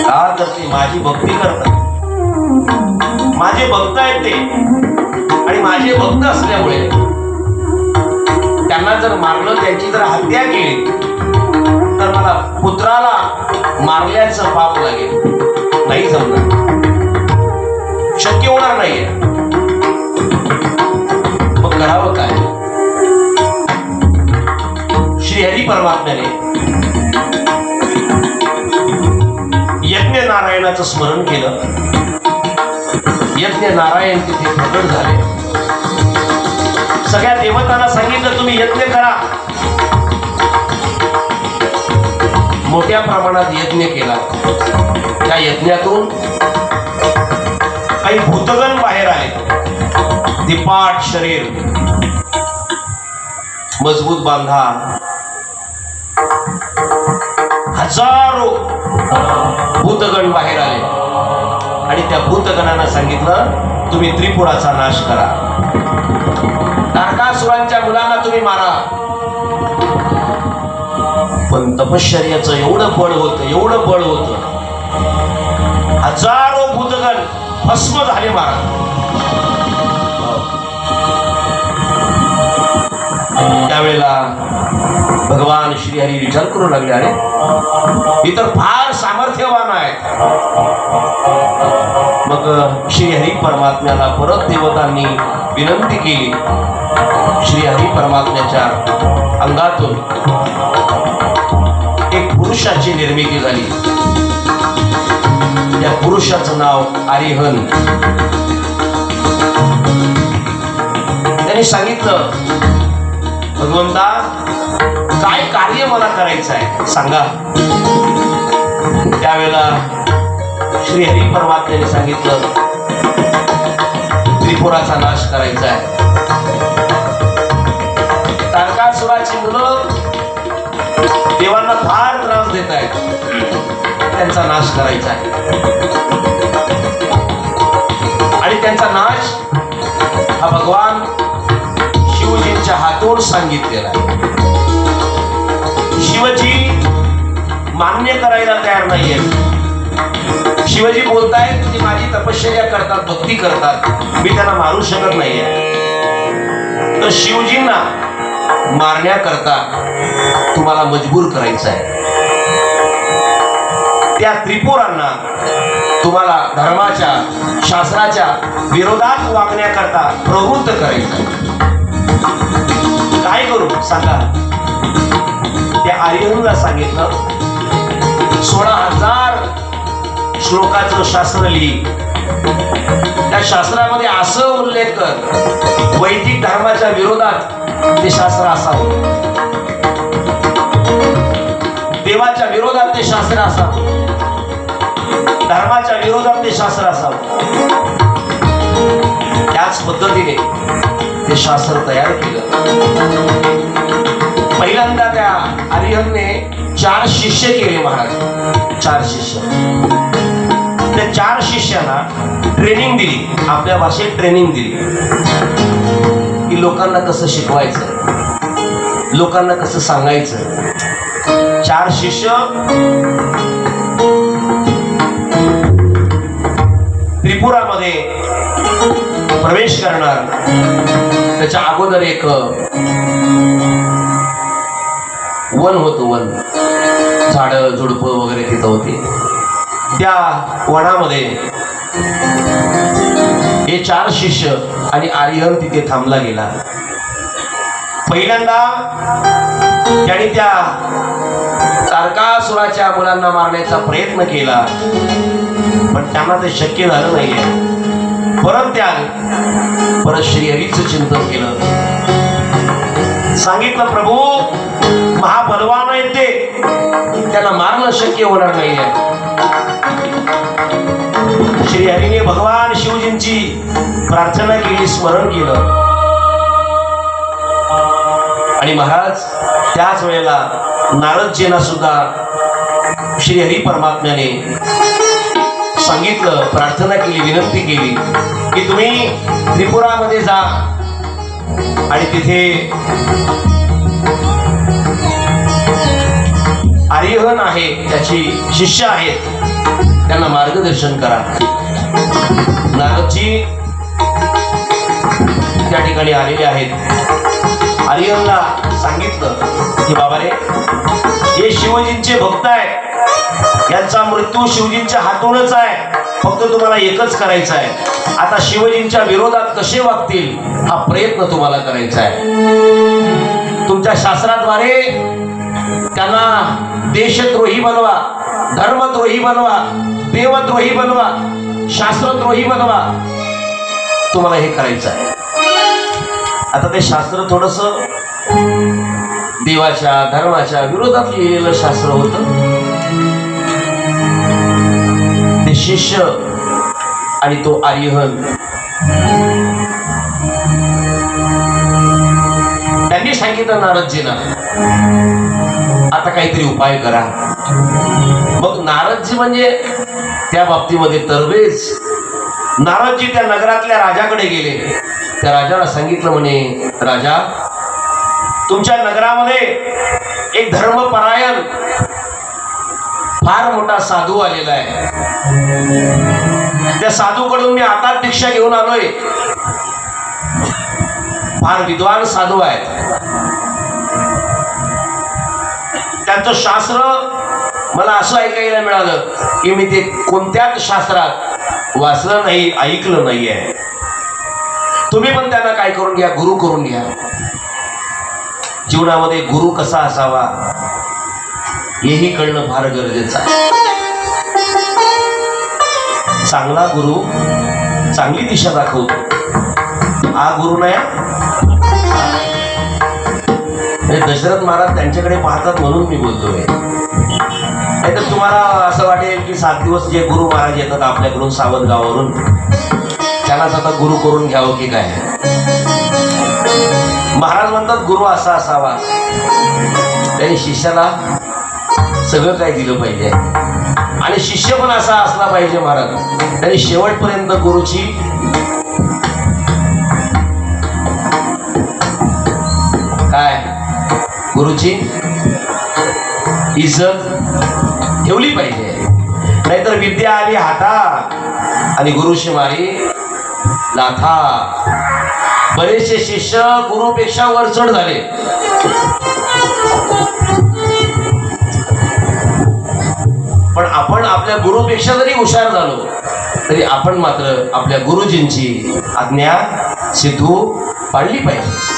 का तर ते माझी भक्ती करतात, माझे भक्त आहेत ते, आणि माझे भक्त असल्यामुळे त्यांना जर मारलं, त्यांची जर हत्या केली तर मला पुत्राला मारल्याचं पाप लागेल, नाही जमणार, शक्य होणार नाहीये. मग करावं काय? श्रीहरी परमात्म्याने यज्ञ नारायणाचं स्मरण केलं. यज्ञ नारायण तिथे प्रकट झाले. सगळ्या देवतांना सांगितलं, तुम्ही यज्ञ करा. मोठ्या प्रमाणात यज्ञ केला. त्या यज्ञातून काही भूतगण बाहेर आले, दिपाट शरीर, मजबूत बांधा, हजारो भूतगण बाहेर आले. आणि त्या भूतगणांना सांगितलं, तुम्ही त्रिपुराचा नाश करा, तारकासुरांच्या मुलांना तुम्ही मारा. पण तपश्चर्याचं एवढं बळ होतं, एवढं बळ होतं, हजारो भूतगण भस्म झाले महाराज. त्यावेळेला भगवान श्रीहरी विचार करू लागले, अरे ही तर फार सामर्थ्यवान आहेत. मग श्रीहरी परमात्म्याला परत देवतांनी विनंती केली. श्रीहरी परमात्म्याच्या अंगातून एक पुरुषाची निर्मिती झाली. त्या पुरुषाचं नाव आरिहन. त्यांनी सांगितलं, भगवंता काय कार्य मला करायचं आहे सांगा. त्यावेळेला श्रीहरी परमात्म्याने सांगितलं, त्रिपुराचा नाश करायचा आहे. तारकासुराची मुलं देवांना फार त्रास देत आहेत, त्यांचा नाश करायचा आहे. आणि त्यांचा नाश हा भगवान शिवजींच्या हातून सांगितलेला आहे. शिवजी मान्य करायला तयार नाहीये. शिवजी बोलतायत की माझी तपश्चर्या करतात, भक्ती करतात, मी त्यांना मारू शकत नाहीये. तर शिवजींना मारण्याकरता तुम्हाला मजबूर करायचं आहे. त्या त्रिपुरांना तुम्हाला धर्माच्या शास्त्राच्या विरोधात वागण्याकरता प्रवृत्त करायचं आहे. काय करू सांगा. त्या आर्यहनला सांगितलं, 16,000 श्लोकाचं शास्त्र लिही. त्या शास्त्रामध्ये असं उल्लेख कर, वैदिक धर्माच्या विरोधात ते शास्त्र असावं, देवाच्या विरोधात ते शास्त्र असावं, धर्माच्या विरोधात ते शास्त्र असावं. त्याच पद्धतीने ते शास्त्र तयार केलं. पहिल्यांदा त्या आर्यहनने 4 शिष्य केले महाराज. 4 शिष्य. त्या 4 शिष्यांना ट्रेनिंग दिली, आपल्या भाषेत ट्रेनिंग दिली की लोकांना कसं शिकवायचं, लोकांना कसं सांगायचं. 4 शिष्य त्रिपुरामध्ये प्रवेश करणार. त्याच्या अगोदर एक वन होतं, वन, झाडं झुडपं वगैरे तिथं होती. त्या वनामध्ये हे 4 शिष्य आणि आर्यहन तिथे थांबला गेला. पहिल्यांदा त्यांनी त्या तारकासुराच्या मुलांना मारण्याचा प्रयत्न केला, पण त्यांना ते शक्य झालं नाहीये. परत श्रीहरीचं चिंतन केलं. सांगितलं, प्रभू महाबलवान आहेत ते, त्यांना मारणं शक्य होणार नाहीये. श्रीहरीने भगवान शिवजींची प्रार्थना केली, स्मरण केलं. आणि महाराज त्याच वेळेला नारदजींना सुद्धा श्रीहरी परमात्म्याने सांगितलं, प्रार्थना केली, विनंती केली की तुम्ही त्रिपुरामध्ये जा आणि तिथे आर्यहन आहे, त्याची शिष्य आहेत, त्यांना मार्गदर्शन करा. नारदजी त्या ठिकाणी आलेले आहेत. आर्यहनला सांगितलं की बाबा रे, हे शिवजींचे भक्त आहेत, यांचा मृत्यू शिवजींच्या हातूनच आहे, फक्त तुम्हाला एकच करायचं आहे. आता शिवजींच्या विरोधात कसे वागतील हा प्रयत्न तुम्हाला करायचा आहे. तुमच्या शास्त्राद्वारे त्यांना देशद्रोही बनवा, धर्मद्रोही बनवा, देवद्रोही बनवा, शास्त्रद्रोही बनवा. तुम्हाला हे करायचं आहे. आता ते शास्त्र थोडस देवाच्या धर्माच्या विरोधात लिहिलेलं शास्त्र होतं. ते शिष्य आणि तो आर्यहन त्यांनी सांगितलं नारदजींना, आता काहीतरी उपाय करा. मग नारदजी म्हणजे त्या बाबतीमध्ये तरबेज. नारदजी त्या नगरातल्या राजाकडे गेले. त्या राजाला सांगितलं, म्हणे राजा, तुमच्या नगरामध्ये एक धर्मपरायण फार मोठा साधू आलेला आहे. त्या साधूकडून मी आता दीक्षा घेऊन आलोय. फार विद्वान साधू आहे. त्यांचं शास्त्र मला असं ऐकायला मिळालं की मी ते कोणत्याच शास्त्रात वाचलं नाही, ऐकलं नाहीये. तुम्ही पण त्यांना काय करून घ्या, गुरु करून घ्या. जीवनामध्ये गुरु कसा असावा हेही कळणं फार गरजेचं आहे. चांगला गुरु चांगली दिशा दाखवतो. हा गुरु नाही. दशरथ महाराज त्यांच्याकडे पाहतात म्हणून मी बोलतोय. नाहीतर तुम्हाला असं वाटेल की 7 दिवस जे गुरु महाराज येतात आपल्याकडून सावध गावावरून, त्यांनाच आता गुरु करून घ्यावं की काय. महाराज म्हणतात गुरु असा असावा, त्यांनी शिष्याला सगळं काय दिलं पाहिजे आणि शिष्य पण असा असला पाहिजे. महाराज त्यांनी शेवटपर्यंत गुरुची काय, गुरुची इज्जत ठेवली पाहिजे. नाहीतर विद्या आली हाता आणि गुरुशी मारी लाथा. बरेचसे शिष्य गुरुपेक्षा वरचढ झाले. पण आपण आपल्या गुरुपेक्षा जरी हुशार झालो तरी आपण मात्र आपल्या गुरुजींची आज्ञा सिद्धू पाळली पाहिजे.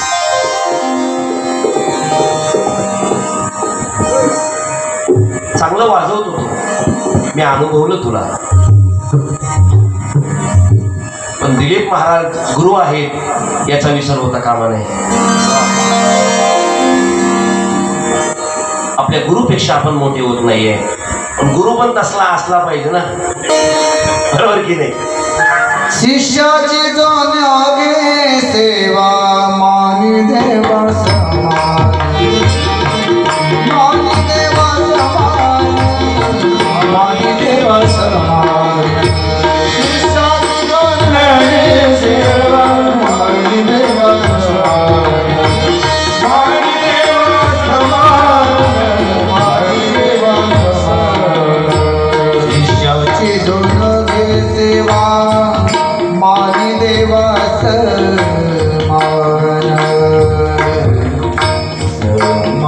चांगलं वाजवतो तू, मी अनुभवलं तुला. पण दिलीप महाराज गुरु आहेत याचा विसर होता कामा नये. आपल्या गुरुपेक्षा आपण मोठे होत नाहीये, पण गुरु पण तसला असला पाहिजे ना, बरोबर की नाही. शिष्याची जाण्यागे सेवा मानी देवा समान, मानी देवा समान, मानी देवा समान. शिष्याची जाण्यागे सेवा मानी देवा समान, मानी देवा समान, मानी देवा समान. शिष्याची जाण्यागे सेवा मानी देवा समान, समान.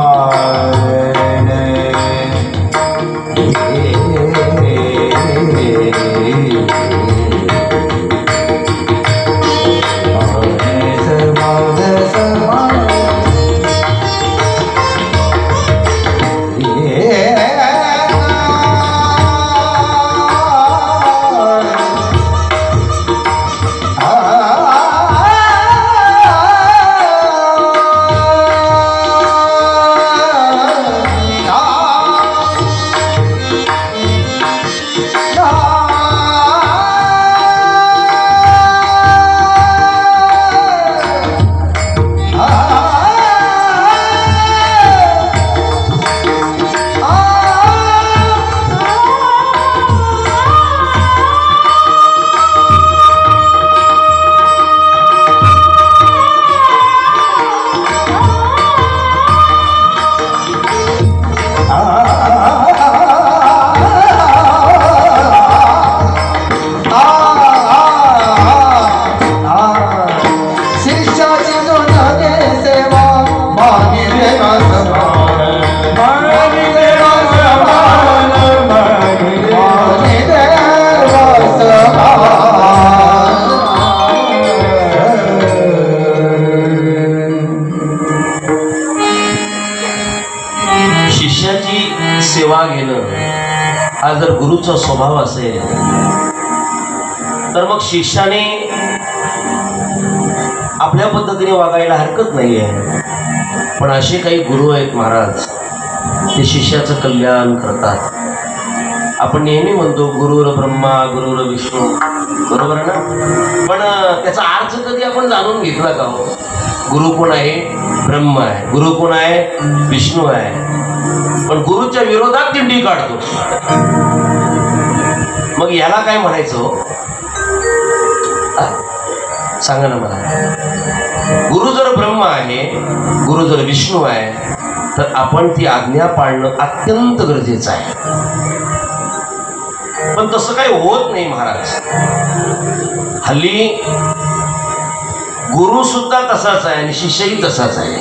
सेवा घेणं हा जर गुरुचा स्वभाव असेल तर मग शिष्याने आपल्या पद्धतीने वागायला हरकत नाहीये. पण असे काही गुरु आहेत महाराज, ते शिष्याचं कल्याण करतात. आपण नेहमी म्हणतो गुरुर ब्रह्मा गुरुर विष्णू, बरोबर आहे ना. पण त्याचा अर्थ कधी आपण जाणून घेतला का हो? गुरु कोण आहे? ब्रह्म आहे. गुरु कोण आहे? विष्णू आहे. पण गुरुच्या विरोधात दिंडी काढतो. मग याला काय म्हणायचं सांगा ना मला. गुरु जर ब्रह्म आहे, गुरु जर विष्णू आहे, तर आपण ती आज्ञा पाळणं अत्यंत गरजेचं आहे. पण तसं काही होत नाही महाराज. हल्ली गुरु सुद्धा तसाच आहे आणि शिष्यही तसाच आहे.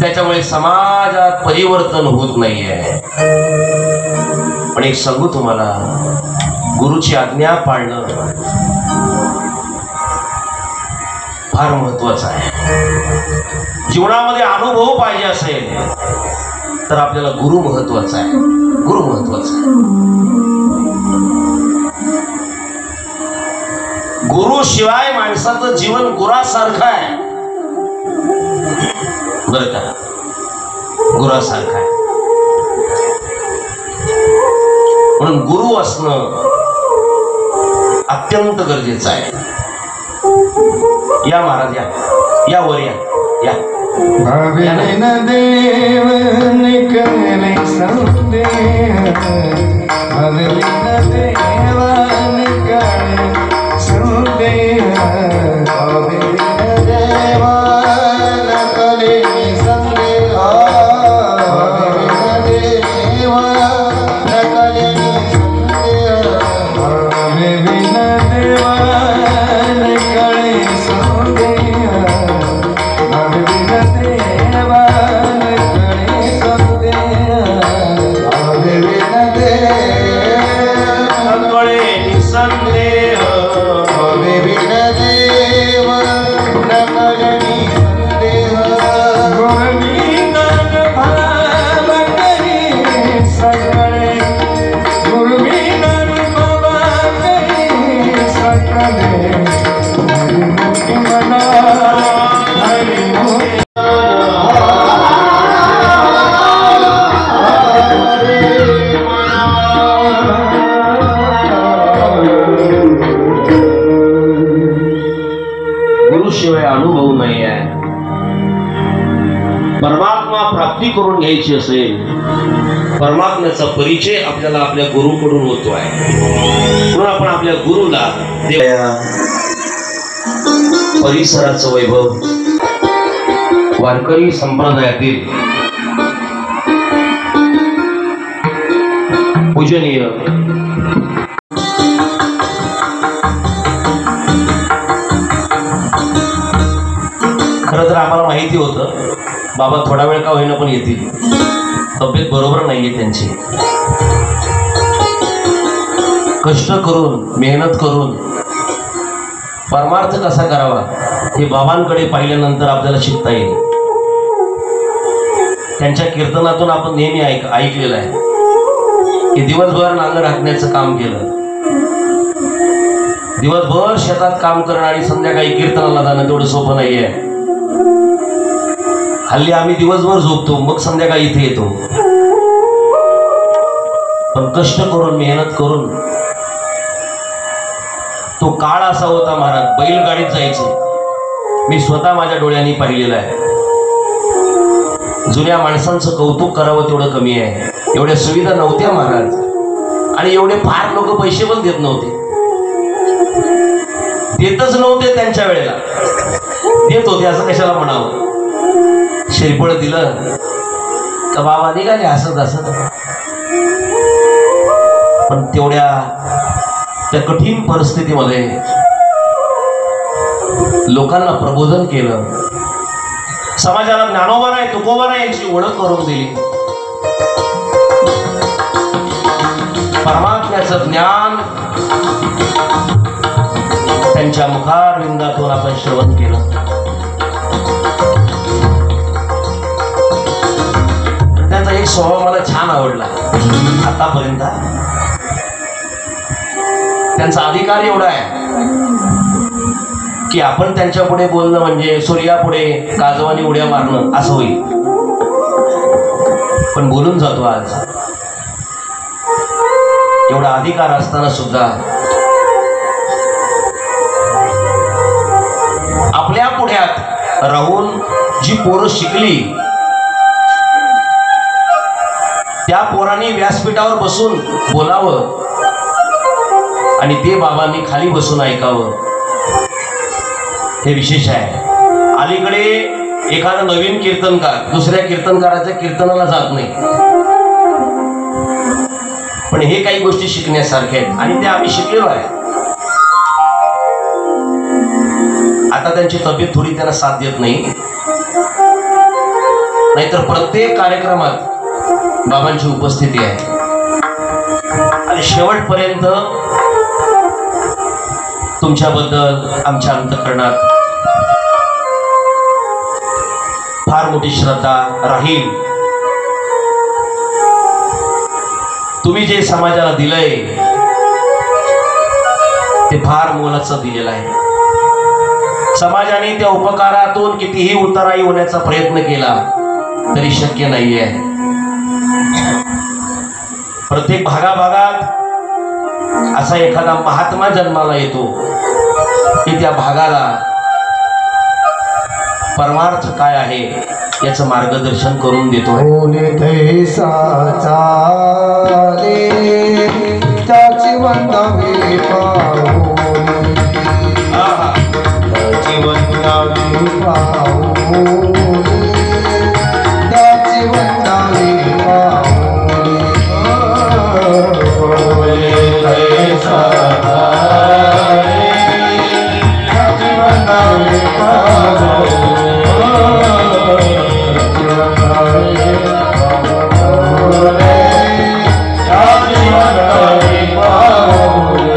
त्याच्यामुळे समाजात परिवर्तन होत नाहीये. पण एक सांगू तुम्हाला, गुरुची आज्ञा पाळणं फार महत्वाचं आहे. जीवनामध्ये अनुभव पाहिजे असेल तर आपल्याला गुरु महत्वाचा आहे. गुरु महत्वाचा आहे. गुरु शिवाय माणसाचं जीवन गुरासारखं आहे. बरं का, गुरासारखं आहे. म्हणून गुरु असणं अत्यंत गरजेचं आहे. या महाराज, या वर या. भाविन देव निकले संदेह, भाविन देव निकले संदेह, भाविन देव निकले संदेह, भाविन देव निकले संदेह, भाविन देव निकले संदेह, परमात्मा प्राप्ती करून घ्यायची असेल, परमात्म्याचा परिचय आपल्याला आपल्या गुरुकडून होतो आहे. म्हणून आपण आपल्या गुरुला परिसराचं वैभव, वारकरी संप्रदायातील पूजनीय खरं तर आम्हाला माहिती होतं बाबा थोडा वेळ का होईना पण येतील, तब्येत बरोबर नाहीये त्यांची. कष्ट करून मेहनत करून परमार्थ कसा करावा हे बाबांकडे पाहिल्यानंतर आपल्याला शिकता येईल. त्यांच्या कीर्तनातून आपण नेहमी ऐकलेलं आहे की दिवसभर नांगर हाकण्याचं काम केलं, दिवसभर शेतात काम करणं आणि संध्याकाळी कीर्तनाला जाणं तेवढं सोपं नाहीये. हल्ली आम्ही दिवसभर झोपतो, मग संध्याकाळी इथे येतो. पण कष्ट करून मेहनत करून तो काळ असा होता महाराज, बैलगाडीत जायचं. मी स्वतः माझ्या डोळ्यांनी पाहिलेलं आहे. जुन्या माणसांचं कौतुक करावं तेवढं कमी आहे. एवढ्या सुविधा नव्हत्या महाराज, आणि एवढे फार लोक पैसे पण देत नव्हते, देतच नव्हते. त्यांच्या वेळेला देत होते असं कशाला म्हणावं. शिरपळ दिलं का बाबा निघाले असत असत. पण तेवढ्या त्या कठीण परिस्थितीमध्ये लोकांना प्रबोधन केलं, समाजाला ज्ञानोबा तुकोबा यांची ओळख करून दिली. परमात्म्याचं ज्ञान त्यांच्या मुखारविंदातून आपण श्रवण केलं. त्यांचा एक स्वभाव मला छान आवडला आतापर्यंत. त्यांचा अधिकार एवढा आहे की आपण त्यांच्या पुढे बोलणं म्हणजे सूर्यापुढे काजवानी उड्या मारणं असं होईल. पण बोलून जातो आज. एवढा अधिकार असताना सुद्धा आपल्या पुढ्यात राहून जी पोरं शिकली त्या पोरांनी व्यासपीठावर बसून बोलावं आणि ते बाबांनी खाली बसून ऐकावं, हे विशेष आहे. अलीकडे एखादा नवीन कीर्तनकार दुसऱ्या कीर्तनकाराच्या कीर्तनाला जात नाही, पण हे काही गोष्टी शिकण्यासारख्या आहेत आणि ते आम्ही शिकलेलो आहे. आता त्यांची तब्येत थोडी त्यांना साथ देत नाही, नाहीतर प्रत्येक कार्यक्रमात बाबांची उपस्थिती आहे आणि शेवटपर्यंत तुमच्याबद्दल आमच्या अंतःकरणात फार मोठी श्रद्धा राहील. तुम्ही जे समाजाला दिलंय ते फार मोलाचं दिलेलं आहे. समाजाने त्या उपकारातून कितीही उतराई होण्याचा प्रयत्न केला तरी शक्य नाहीये. प्रत्येक भागाभागात असा एखादा महात्मा जन्माला येतो की त्या भागाला परमार्थ काय आहे याचं मार्गदर्शन करून देतो. त्याची वंदावी पाऊली, त्याची वंदावी पाऊली, त्याची वंदावी पाऊली. त्याची वंदावी पाऊली.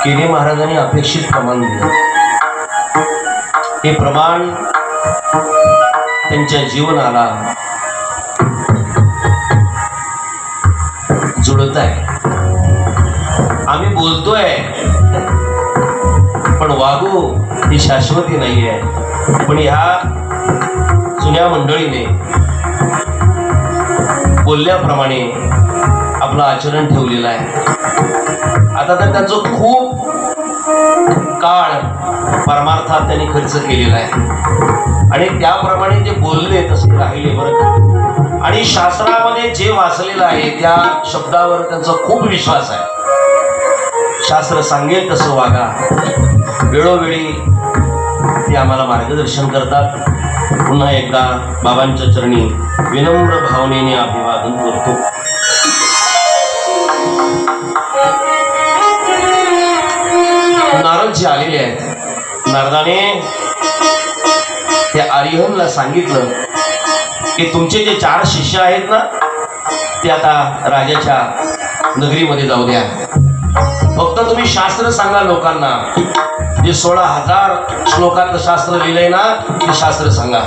केने महाराजांनी अपेक्षित प्रमाण दिलं. हे प्रमाण त्यांच्या जीवनाला जुळत आहे. आम्ही बोलतोय पण वागू ही शाश्वती नाही आहे. पण ह्या जुन्या मंडळीने बोलल्याप्रमाणे आपलं आचरण ठेवलेलं आहे. आता तर त्यांचं खूप काळ परमार्थात त्यांनी खर्च केलेला आहे आणि त्याप्रमाणे ते बोलले तसे राहिले बरं. आणि शास्त्रामध्ये जे वाचलेलं आहे त्या शब्दावर त्यांचा खूप विश्वास आहे. शास्त्र सांगेल तसं वागा. वेळोवेळी ते आम्हाला मार्गदर्शन करतात. पुन्हा एकदा बाबांच्या चरणी विनम्र भावनेने अभिवादन करतो. नारदजी आलेले आहेत. नारदाने त्या आर्यहनला सांगितलं की तुमचे जे 4 शिष्य आहेत ना ते आता राजाच्या नगरीमध्ये जाऊ द्या. फक्त तुम्ही शास्त्र सांगा लोकांना. जे 16,000 श्लोकातलं शास्त्र लिहिलंय ना ते शास्त्र सांगा.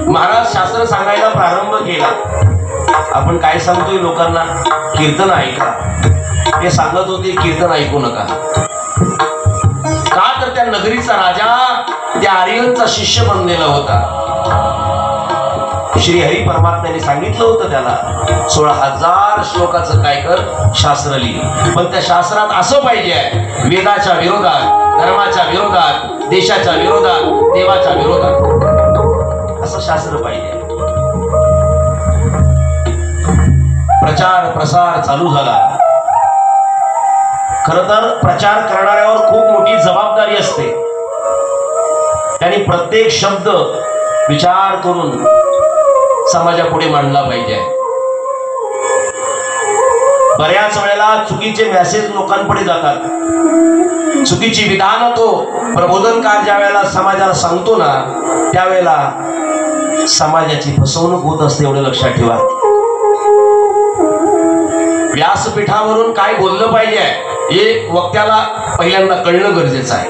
महाराज शास्त्र सांगायला प्रारंभ केला. आपण काय सांगतोय लोकांना? कीर्तन ऐका. ते सांगत होते कीर्तन ऐकू नका. का तर त्या नगरीचा राजा त्या आर्यनचा शिष्य बनलेला होता. श्री हरी परमात्म्याने सांगितलं होतं त्याला 16,000 श्लोकाचं काय कर शास्त्र लिही. पण त्या शास्त्रात असं पाहिजे वेदाच्या विरोधात, धर्माच्या विरोधात, देशाच्या विरोधात, देवाच्या विरोधात असं शास्त्र पाहिजे. प्रचार प्रसार चालू झाला. खरं तर प्रचार करणाऱ्यावर खूप मोठी जबाबदारी असते. त्यांनी प्रत्येक शब्द विचार करून समाजापुढे मांडला पाहिजे. बऱ्याच वेळेला चुकीचे मेसेज लोकांपुढे जातात. चुकीची विधान तो प्रबोधनकार ज्या वेळेला समाजाला सांगतो ना त्यावेळेला समाजाची फसवणूक होत असते. एवढं लक्षात ठेवा. व्यासपीठावरून काय बोललं पाहिजे हे वक्त्याला पहिल्यांदा कळणं गरजेचं आहे.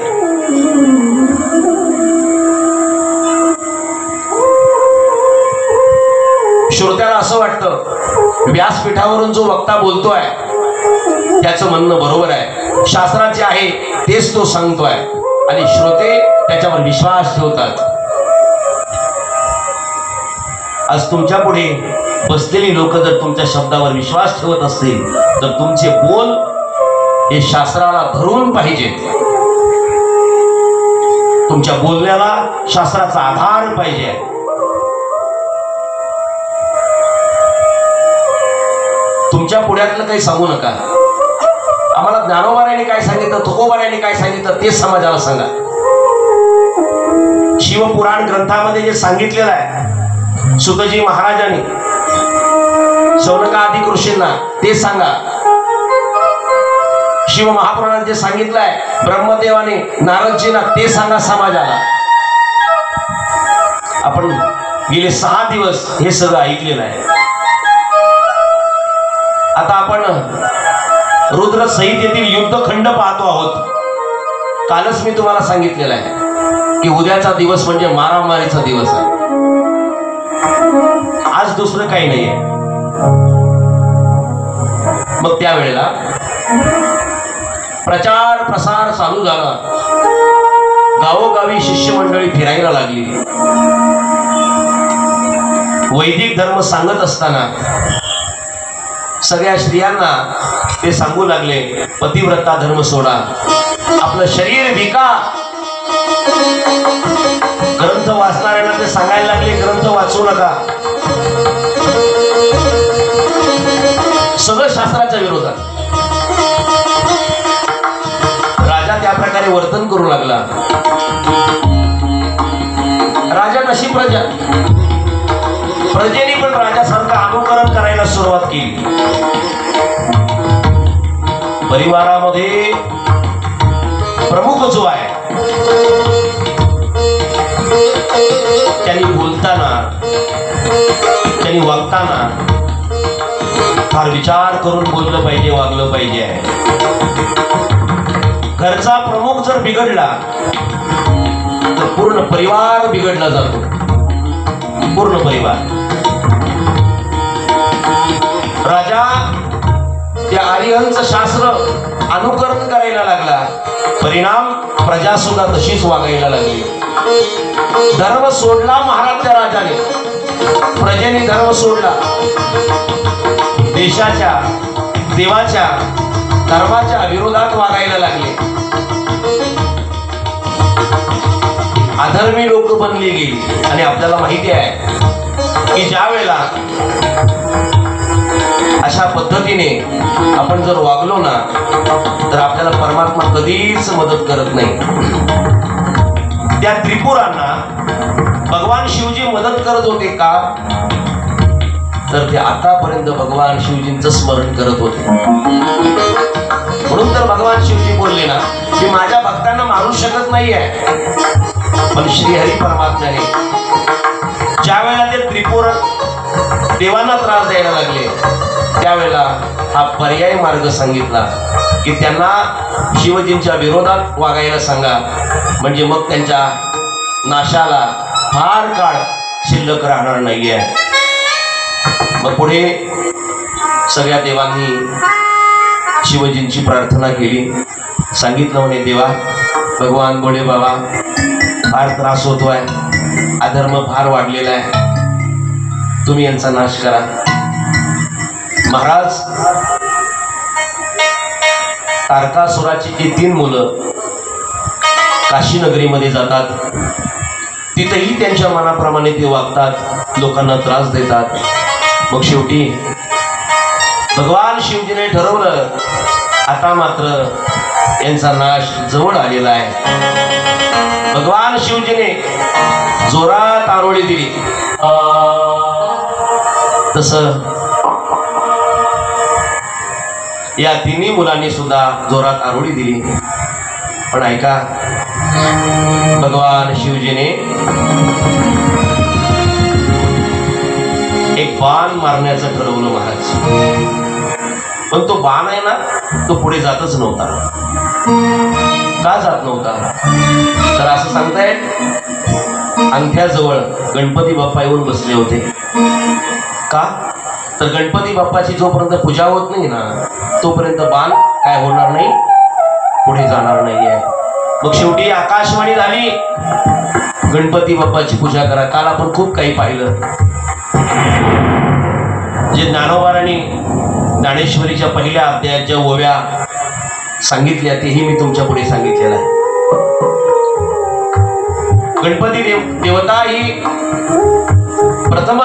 श्रोत्याला असं वाटतं व्यासपीठावरून जो वक्ता बोलतोय त्याचं म्हणणं बरोबर आहे, शास्त्राचे आहे तेच तो सांगतोय आणि श्रोते त्याच्यावर विश्वास ठेवतात. आज तुमच्या पुढे बसलेली लोक जर तुमच्या शब्दावर विश्वास ठेवत असतील तर तुमचे बोल हे शास्त्राला धरून पाहिजेत. तुमच्या बोलण्याला शास्त्राचा आधार पाहिजे. तुमच्या पुढ्यातलं काही सांगू नका. आम्हाला ज्ञानोबारायांनी काय सांगितलं, तुकोबारायांनी काय सांगितलं ते समाजाला सांगा. शिवपुराण ग्रंथामध्ये जे सांगितलेलं आहे सुतजी महाराजांनी शौनकादिक ऋषींना ते सांगा. शिव महापुराणात जे सांगितलं आहे ब्रह्मदेवाने नारदजींना ते सांगा समाजाला. आपण गेले 6 दिवस हे सगळं ऐकलेलं आहे. आता आपण रुद्र संहितेतील युद्धखंड पाहतो आहोत. कालच मी तुम्हाला सांगितलेलं आहे की उद्याचा दिवस म्हणजे मारामारीचा दिवस आहे. आज दुसरं काही नाहीये. मग त्यावेळेला प्रचार प्रसार चालू झाला. गावोगावी शिष्यमंडळी फिरायला लागली. वैदिक धर्म सांगत असताना सगळ्या स्त्रियांना ते सांगू लागले पतिव्रता धर्म सोडा, आपलं शरीर विका. ग्रंथ वाचणाऱ्यांना ते सांगायला लागले ग्रंथ वाचू नका. सगळं शास्त्राच्या विरोधात. राजा त्या प्रकारे वर्तन करू लागला. राजा नशी प्रजा, प्रजेने पण राजासारखं अनुकरण करायला सुरुवात केली. परिवारामध्ये प्रमुख जो आहे त्यांनी बोलताना त्यांनी वागताना फार विचार करून बोललं पाहिजे, वागलं पाहिजे. घरचा प्रमुख जर बिघडला तर पूर्ण परिवार बिघडला जातो. पूर्ण परिवार. राजा त्या आर्यहंच शास्त्र अनुकरण करायला लागला. परिणाम प्रजा सुद्धा तशीच वागायला लागली. धर्म सोडला महाराज त्या राजाने, प्रजेने धर्म सोडला. देशाच्या देवाच्या धर्माच्या विरोधात वागायला लागले. अधर्मी लोक बनली गेली. आणि आपल्याला माहिती आहे की ज्या वेळेला अशा पद्धतीने आपण जर वागलो ना तर आपल्याला परमात्मा कधीच मदत करत नाही. त्या त्रिपुरांना भगवान शिवजी मदत करत होते का तर ते आतापर्यंत भगवान शिवजींचं स्मरण करत होते. म्हणून तर भगवान शिवजी बोलले ना की माझ्या भक्तांना मारू शकत नाहीये. पण श्रीहरी परमात्म्याने ज्या वेळेला ते त्रिपुर देवांना त्रास द्यायला लागले त्यावेळेला हा पर्यायी मार्ग सांगितला की त्यांना शिवजींच्या विरोधात वागायला सांगा. म्हणजे मग त्यांच्या नाशाला फार काळ शिल्लक राहणार नाहीये. मग पुढे सगळ्या देवांनी शिवजींची प्रार्थना केली. सांगितलं म्हणे देवा भगवान बोले बाबा फार त्रास होतोय, अधर्म फार वाढलेला आहे, तुम्ही यांचा नाश करा. महाराज तारकासुराची जी 3 मुलं काशी नगरीमध्ये जातात. तिथेही त्यांच्या मनाप्रमाणे ते वागतात, लोकांना त्रास देतात. मग शेवटी भगवान शिवजीने ठरवलं आता मात्र यांचा नाश जवळ आलेला आहे. भगवान शिवजीने जोरात आरोळी दिली. तसं या 3 मुलांनी सुद्धा जोरात आरोळी दिली. पण ऐका भगवान शिवजीने एक बाण मारण्याचं ठरवलं महाराज. पण तो बाण आहे ना तो पुढे जातच नव्हता. का जात नव्हता तर असं सांगतायत अंगठ्याजवळ गणपती बाप्पा येऊन बसले होते. का तर गणपती बाप्पाची जोपर्यंत पूजा होत नाही ना तोपर्यंत बाण काय होणार नाही, पुढे जाणार नाहीये. मग शेवटी आकाशवाणी झाली, गणपती बाप्पाची पूजा करा. काल आपण खूप काही पाहिलं, जे ज्ञानोबारांनी ज्ञानेश्वरीच्या पहिल्या अध्यायात ज्या ओव्या सांगितल्या तेही मी तुमच्या पुढे सांगितलेलं आहे. गणपती देवता ही प्रथम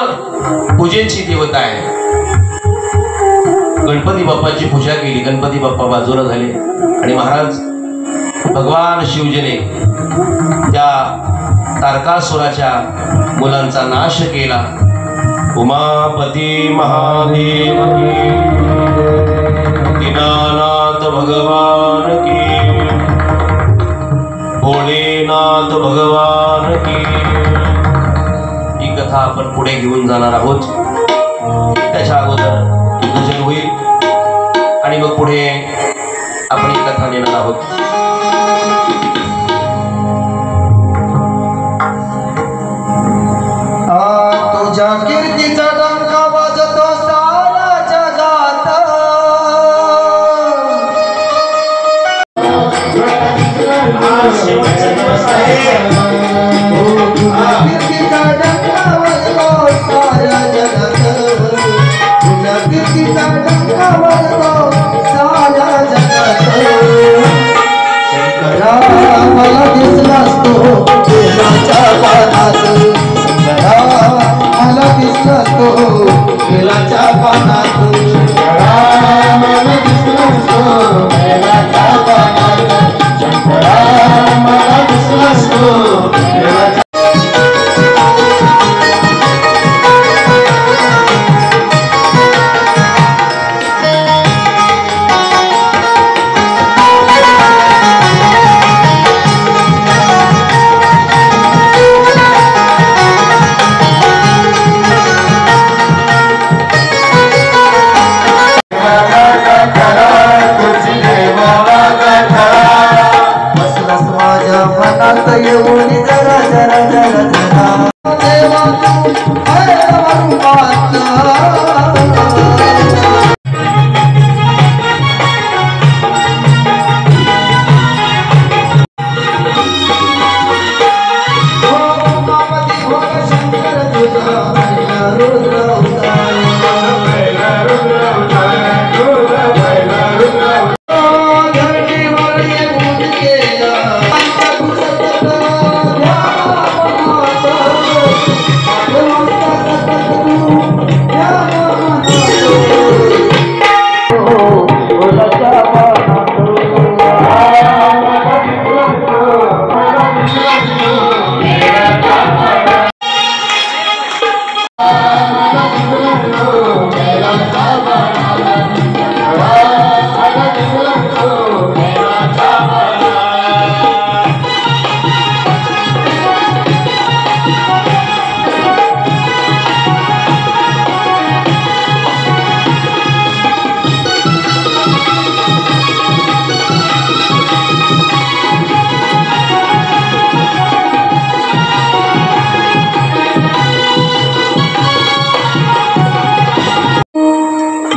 पूजेची देवता आहे. गणपती बाप्पाची पूजा केली, गणपती बाप्पा बाजूला झाले आणि महाराज भगवान शिवजीने त्या तारकासुराच्या मुलांचा नाश केला. उमापती महादेव की, दीनानाथ भगवान की, भोलेनाथ भगवान की. ही कथा आपण पुढे घेऊन जाणार आहोत. त्याच्या अगोदर पूजन होईल आणि मग पुढे आपण ही कथा नेणार आहोत. तुझ्या कीर्तीचा डंका वाजतो सारा जगात. कीर्तीचा डंका वाजतो सारा जगात. तुझ्या कीर्तीचा डंका वाजतो सारा जगात. शंकरा मला दिसलास तो देवाच्या पानात. मला दिसला तो बेलाच्या पानात. शंकरा मला दिसला तो बेलाच्या पानात. शंकरा मला दिसला तो बेलाच्या. येऊन जरा जरा जरा जरा देवा तू आहे रूपात.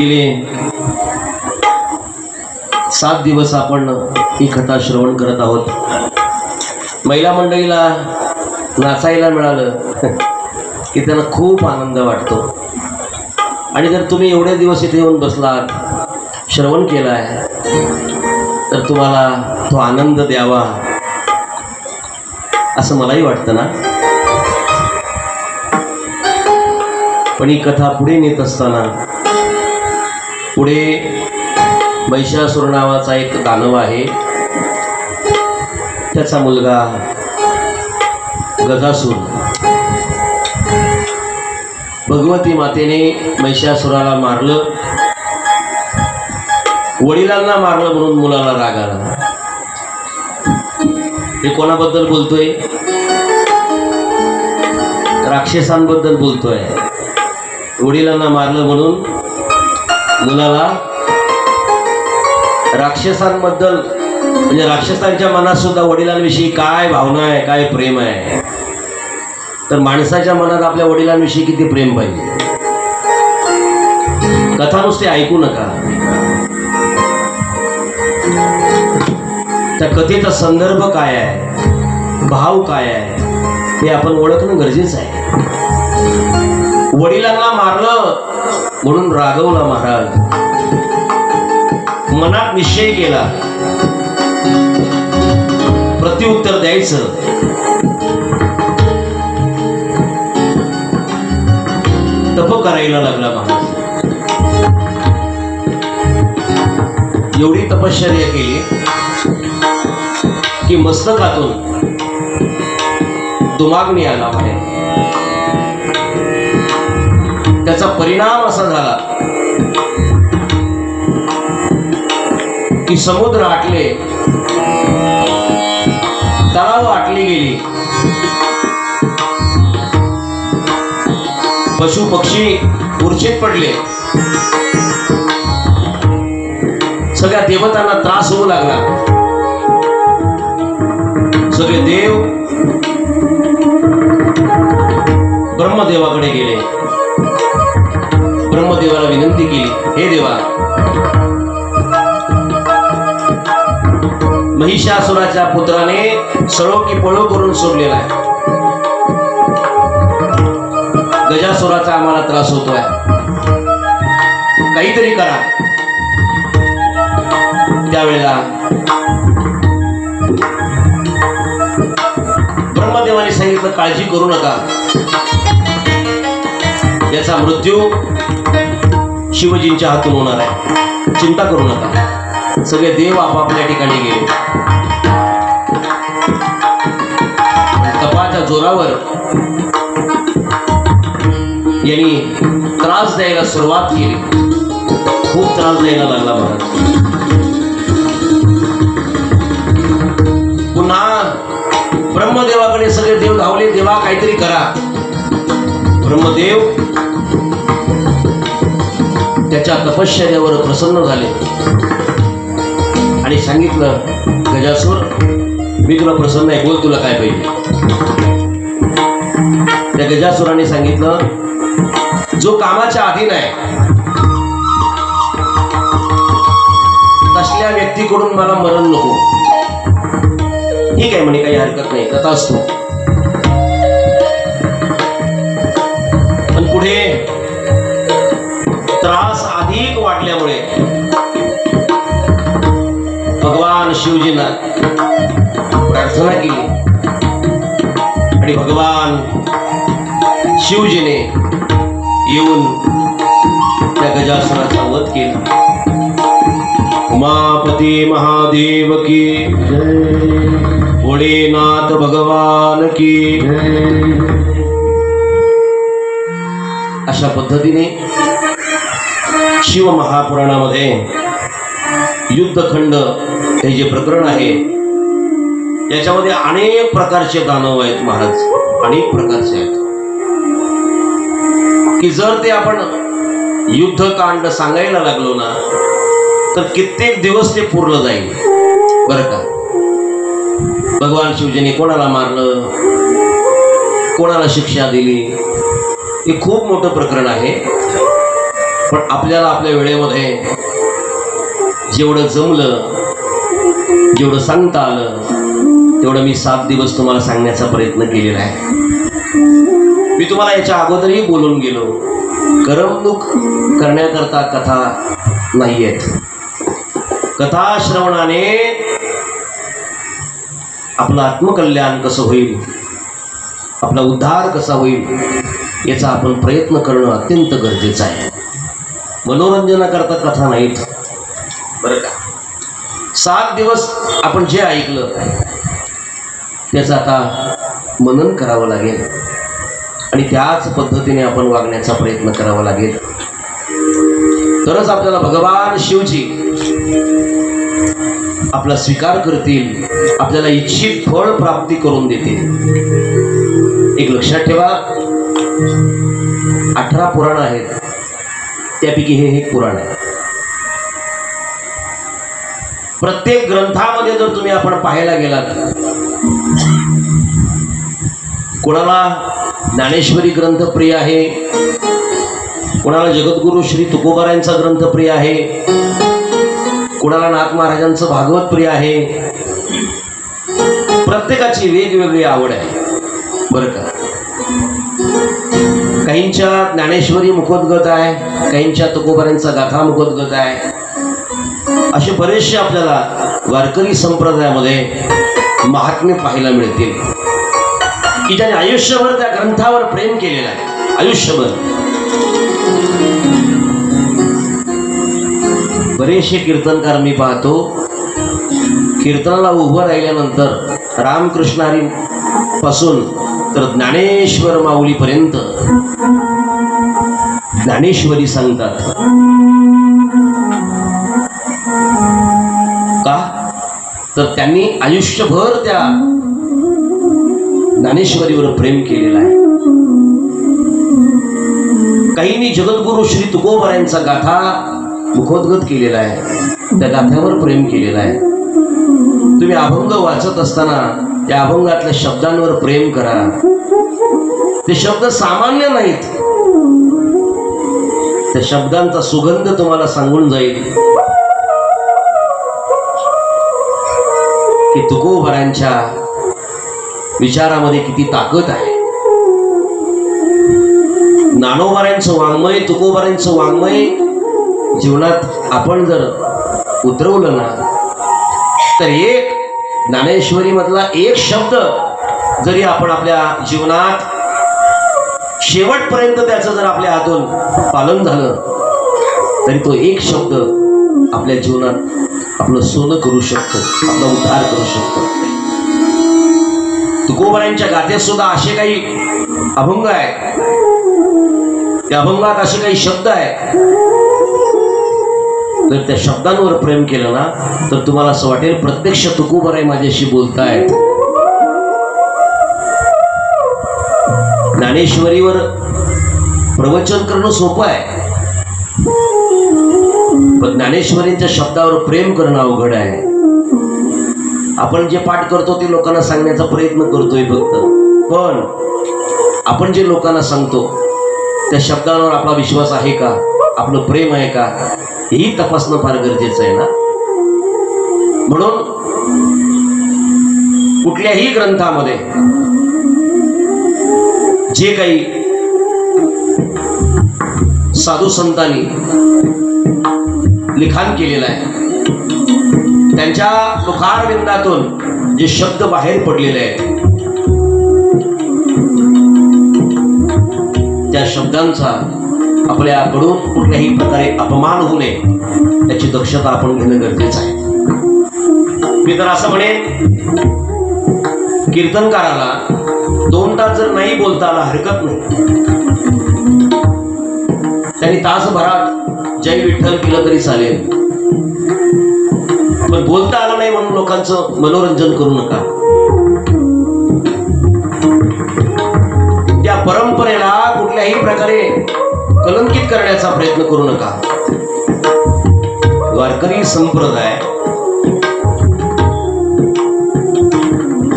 गेले 7 दिवस आपण ही कथा श्रवण करत आहोत. महिला मंडळीला नाचायला मिळालं की त्यांना खूप आनंद वाटतो. आणि जर तुम्ही एवढे दिवस इथे येऊन बसलात, श्रवण केलाय, तर तुम्हाला तो आनंद द्यावा असं मलाही वाटतं ना. पण ही कथा पुढे नेत असताना पुढे महिषासुर नावाचा एक दानव आहे, त्याचा मुलगा गजासूर. भगवती मातेने महिषासुराला मारलं, वडिलांना मारलं म्हणून मुलाला राग आला. हे कोणाबद्दल बोलतोय? राक्षसांबद्दल बोलतोय. वडिलांना मारलं म्हणून मुलाला राक्षसांबद्दल, म्हणजे राक्षसांच्या मनात सुद्धा वडिलांविषयी काय भावना आहे, काय प्रेम आहे. तर माणसाच्या मनात आपल्या वडिलांविषयी किती प्रेम पाहिजे. कथा नुसते ऐकू नका, त्या कथेचा संदर्भ काय आहे, भाव काय आहे हे आपण ओळखणं गरजेचं आहे. वडिलांना मारलं म्हणून रागवला महाराज, मनात निश्चय केला प्रत्युत्तर द्यायचं. तप करायला लागला महाराज. एवढी तपश्चर्या केली की मस्तकातून दुमाग्नी आला बाहेर. त्याचा परिणाम असा झाला की समुद्र आटले, तलाव आटली गेली, पशु पक्षी मूर्छेत पडले, सगळ्या देवतांना त्रास होऊ लागला. सगळे देव ब्रह्मदेवाकडे गेले. ब्रह्मदेवाला विनंती केली, हे देवा, महिषासुराच्या पुत्राने सळो की पळो करून सोडलेला आहे. गजासुराचा आम्हाला त्रास होतोय, काहीतरी करा. त्यावेळेला ब्रह्मदेवाने सांगितलं, काळजी करू नका, याचा मृत्यू शिवजींच्या हातून होणार आहे, चिंता करू नका. सगळे देव आपापल्या ठिकाणी गेले. तपाच्या जोरावर यांनी त्रास द्यायला सुरुवात केली. खूप त्रास द्यायला लागला महाराज. पुन्हा ब्रह्मदेवाकडे सगळे देव धावले, देवा काहीतरी करा. ब्रह्मदेव त्याच्या तपश्चर्यावर प्रसन्न झाले आणि सांगितलं, गजासूर, मी तुला प्रसन्न आहे, बोल तुला काय पाहिजे. त्या गजासुराने सांगितलं, जो कामाच्या अधीन आहे तसल्या व्यक्तीकडून मला मरण नको. ठीक आहे म्हणे, काही हरकत नाही, कथा असतो. पण पुढे त्रास अधिक वाढल्यामुळे भगवान शिवजींना प्रार्थना केली आणि भगवान शिवजीने येऊन त्या गजासुराचा वध केला. उमापती महादेव की जय, भोलेनाथ भगवान की जय. अशा पद्धतीने शिव महापुराणामध्ये युद्धखंड हे जे प्रकरण आहे याच्यामध्ये अनेक प्रकारचे दानव आहेत महाराज, अनेक प्रकारचे आहेत की जर ते आपण युद्धकांड सांगायला लागलो ना तर कित्येक दिवस ते पुरलं जाईल बरं का. भगवान शिवजीने कोणाला मारलं, कोणाला शिक्षा दिली, हे खूप मोठं प्रकरण आहे. पण आपल्याला आपल्या वेळेमध्ये जेवढं जमलं, जेवढं सांगता आलं तेवढं मी 7 दिवस तुम्हाला सांगण्याचा प्रयत्न केलेला आहे. मी तुम्हाला याच्या अगोदरही बोलून गेलो, करमणूक करण्याकरता कथा नाही आहेत. कथा श्रवणाने आपलं आत्मकल्याण कसं होईल, आपला उद्धार कसा होईल याचा आपण प्रयत्न करणं अत्यंत गरजेचं आहे. मनोरंजनाकरता कथा नाहीत बरं का. 7 दिवस आपण जे ऐकलं त्याचं आता मनन करावं लागेल आणि त्याच पद्धतीने आपण वागण्याचा प्रयत्न करावा लागेल. तरच आपल्याला भगवान शिवजी आपला स्वीकार करतील, आपल्याला इच्छित फळ प्राप्ती करून देतील. एक लक्षात ठेवा, 18 पुराण आहेत, त्यापैकी हे एक पुराण आहे. प्रत्येक ग्रंथामध्ये जर तुम्ही आपण पाहायला गेलात, कोणाला ज्ञानेश्वरी ग्रंथ प्रिय आहे, कोणाला जगद्गुरु श्री तुकोबारायांचा ग्रंथ प्रिय आहे, कोणाला नाथ महाराजांचं भागवत प्रिय आहे. प्रत्येकाची वेगवेगळी आवड आहे बरं का. काहींच्या ज्ञानेश्वरी मुखोद्गत आहे, काहींच्या तुकोबारायांचा गाथा मुखोद्गत आहे. असे बरेचसे आपल्याला वारकरी संप्रदायामध्ये महात्म्य पाहायला मिळतील की ज्याने आयुष्यभर त्या ग्रंथावर प्रेम केलेलं आहे. आयुष्यभर बरेचसे कीर्तनकार मी पाहतो, कीर्तनाला उभं राहिल्यानंतर रामकृष्ण हरी पासून तर ज्ञानेश्वर माऊलीपर्यंत ज्ञानेश्वरी सांगतात. का तर त्यांनी आयुष्यभर त्या ज्ञानेश्वरीवर प्रेम केलेलं आहे. काहींनी जगद्गुरु श्री तुकोबारायांचा गाथा मुखोद्गत केलेला आहे, त्या गाथ्यावर प्रेम केलेलं आहे. तुम्ही अभंग वाचत असताना त्या अभंगातल्या शब्दांवर प्रेम करा. ते शब्द सामान्य नाहीत, त्या शब्दांचा सुगंध तुम्हाला सांगून जाईल की तुकोबारायांच्या विचारामध्ये किती ताकद आहे. ज्ञानोबारायांचं वाङ्मय, तुकोबारायांचं वाङ्मय जीवनात आपण जर उतरवलं ना तर एक ज्ञानेश्वरी मधला एक शब्द जरी आपण आपल्या जीवनात शेवटपर्यंत त्याचं जर आपल्या हातून पालन झालं तरी तो एक शब्द आपल्या जीवनात आपलं सोनं करू शकतो, आपला उद्धार करू शकतो. तुकोबारायांच्या गाथेत सुद्धा असे काही अभंग आहेत, त्या अभंगात असे काही शब्द आहेत, तर त्या शब्दांवर प्रेम केलं ना तर तुम्हाला असं वाटेल प्रत्यक्ष तुकोबाराय माझ्याशी बोलतायत. ज्ञानेश्वरीवर प्रवचन करणं सोपं आहे, पण ज्ञानेश्वरींच्या शब्दावर प्रेम करणं अवघड आहे. आपण जे पाठ करतो ते लोकांना सांगण्याचा प्रयत्न करतोय फक्त, पण आपण जे लोकांना सांगतो त्या शब्दांवर आपला विश्वास आहे का, आपलं प्रेम आहे का, हेही तपासणं फार गरजेचं आहे ना. म्हणून कुठल्याही ग्रंथामध्ये जे काही साधू संतांनी लिखाण केलेलं आहे त्यांच्या मुखारविंदातून जे शब्द बाहेर पडलेले आहेत त्या शब्दांचा आपल्याकडून कुठल्याही प्रकारे अपमान होऊ नये याची दक्षता आपण घेणं गरजेचं आहे. मी तर असं म्हणेन कीर्तनकाराला 2 तास जर नाही बोलता आला हरकत नाही, त्यांनी तासभरात जय विठ्ठल केलं तरी चालेल, पण बोलता आलं नाही म्हणून लोकांचं मनोरंजन करू नका. त्या परंपरेला कुठल्याही प्रकारे कलंकित करण्याचा प्रयत्न करू नका. वारकरी संप्रदाय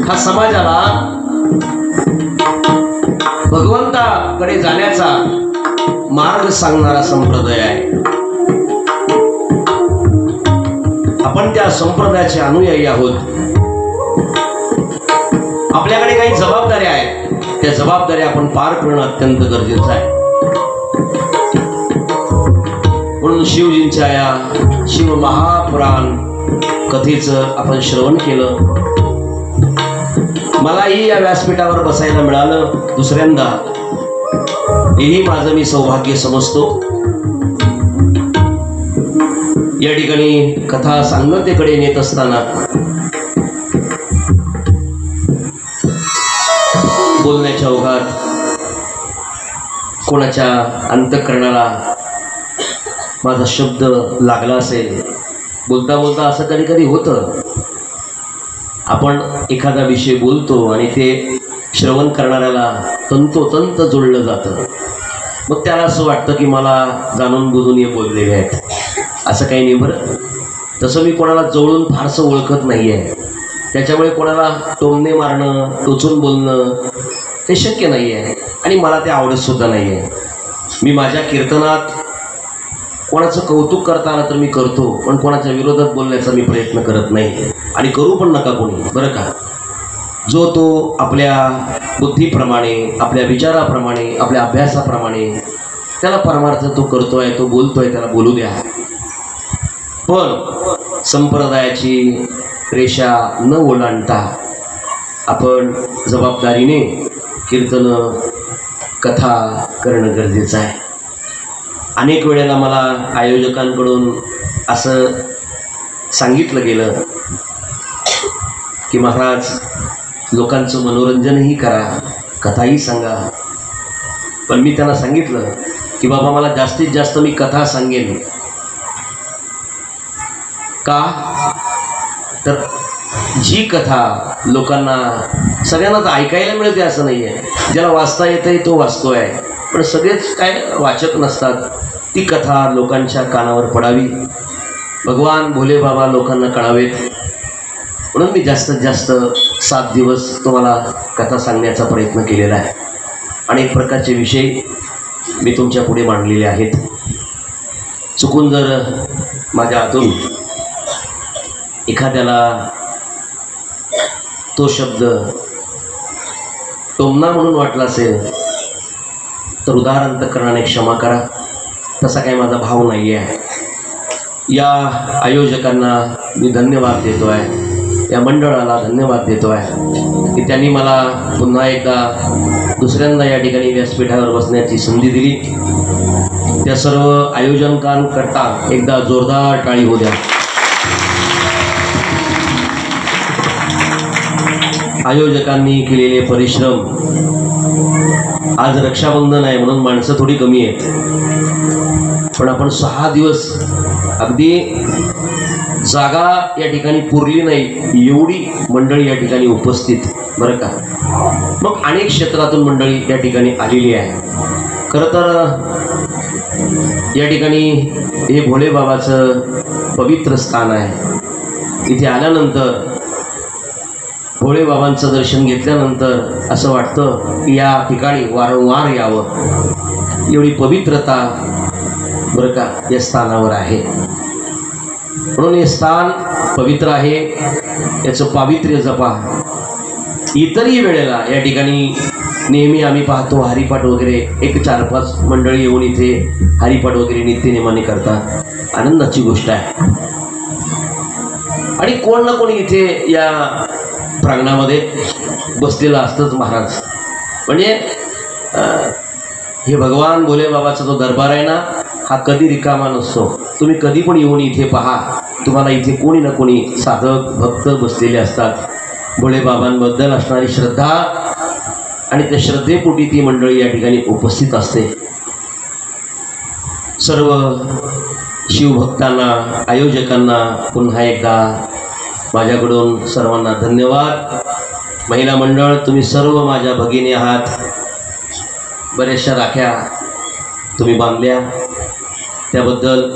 हा समाजाला भगवंताकडे जाण्याचा मार्ग सांगणारा संप्रदाय आहे. आपण त्या संप्रदायाचे अनुयायी आहोत. आपल्याकडे काही जबाबदाऱ्या आहेत, त्या जबाबदाऱ्या आपण पार करणं अत्यंत गरजेचं आहे. म्हणून शिवजींच्या या शिव महापुराण कथेचं आपण श्रवण केलं. मलाही या व्यासपीठावर बसायला मिळालं दुसऱ्यांदा, हेही माझं मी सौभाग्य समजतो. या ठिकाणी कथा सांगतेकडे नेत असताना बोलण्याच्या ओघात कोणाच्या अंतःकरणाला माझा शब्द लागला असेल. बोलता बोलता असं कधी कधी होतं, आपण एखादा विषय बोलतो आणि ते श्रवण करणाऱ्याला तंतोतंत जोडलं जातं. मग त्याला असं वाटतं की मला जाणून बुजून हे बोललेले आहेत. असं काही नाही बरं. तसं मी कोणाला जवळून फारसं ओळखत नाही आहे, त्याच्यामुळे कोणाला टोमणे मारणं, टोचून बोलणं हे शक्य नाही आहे आणि मला ते आवडत सुद्धा नाही आहे. मी माझ्या कीर्तनात कोणाचं कौतुक करता आलं तर मी करतो, पण कोणाच्या विरोधात बोलण्याचा मी प्रयत्न करत नाही आणि करू पण नका कोणी, बरं का. जो तो आपल्या बुद्धीप्रमाणे, आपल्या विचाराप्रमाणे, आपल्या अभ्यासाप्रमाणे त्याला परमार्थ तो करतोय, तो बोलतोय, त्याला बोलू द्या. पण संप्रदायाची रेषा न ओलांडता आपण जबाबदारीने कीर्तन कथा करणं गरजेचं आहे. अनेक वेळेला मला आयोजकांकडून असं सांगितलं गेलं की महाराज लोकांचं मनोरंजनही करा, कथाही सांगा. पण मी त्यांना सांगितलं की बाबा मला जास्तीत जास्त मी कथा सांगेन. का तर जी कथा लोकांना सगळ्यांनाच ऐकायला मिळते असं नाही आहे. ज्याला वाचता येतंय तो वाचतोय, पण सगळेच काय वाचक नसतात. ती कथा लोकांच्या कानावर पडावी, भगवान भोले बाबा लोकांना कळावेत, म्हणून मी जास्तीत जास्त 7 दिवस तुम्हाला कथा सांगण्याचा प्रयत्न केलेला आहे. अनेक प्रकारचे विषय मी तुमच्या पुढे मांडलेले आहेत. चुकून जर माझ्या हातून एखाद्याला तो शब्द टोमणा म्हणून वाटला असेल तर उदाहरणाने क्षमा करा. तसा काही माझा भाव नाही आहे. या आयोजकांना मी धन्यवाद देतो आहे, या मंडळाला धन्यवाद देतो आहे की त्यांनी मला पुन्हा एकदा दुसऱ्यांदा या ठिकाणी व्यासपीठावर बसण्याची संधी दिली. त्या सर्व आयोजकांकरता एकदा जोरदार टाळी होऊ द्या. आयोजकांनी केलेले परिश्रम, आज रक्षाबंधन आहे म्हणून माणसं थोडी कमी आहेत, पण आपण 6 दिवस अगदी जागा या ठिकाणी पुरली नाही एवढी मंडळी या ठिकाणी उपस्थित, बरं का. मग अनेक क्षेत्रातून मंडळी या ठिकाणी आलेली आहे. खरं तर या ठिकाणी हे भोले बाबाचं पवित्र स्थान आहे. इथे आल्यानंतर भोळे बाबांचं दर्शन घेतल्यानंतर असं वाटतं की या ठिकाणी वारंवार यावं. एवढी पवित्रता बरं का या स्थानावर आहे. म्हणून हे स्थान पवित्र आहे, याचं पावित्र्य जपा. इतरही वेळेला या ठिकाणी नेहमी आम्ही पाहतो हरिपाठ वगैरे, एक 4-5 मंडळी येऊन इथे हरिपाठ वगैरे नित्यनेमाने करतात. आनंदाची गोष्ट आहे. आणि कोण ना कोणी इथे या प्रांगणामध्ये बसलेला असतंच महाराज. म्हणजे हे भगवान भोले बाबाचा जो दरबार आहे ना, हा कधी रिकामा नसतो. तुम्ही कधी पण येऊन इथे पहा, तुम्हाला इथे कोणी ना कोणी साधक भक्त बसलेले असतात. भोले बाबांबद्दल असणारी श्रद्धा आणि त्या श्रद्धेपोटी ती मंडळी या ठिकाणी उपस्थित असते. सर्व शिवभक्तांना, आयोजकांना पुन्हा एकदा माझ्याकडून सर्वांना धन्यवाद. महिला मंडळ, तुम्ही सर्व माझ्या भगिनी आहात. बऱ्याचशा राख्या तुम्ही बांधल्या, त्याबद्दल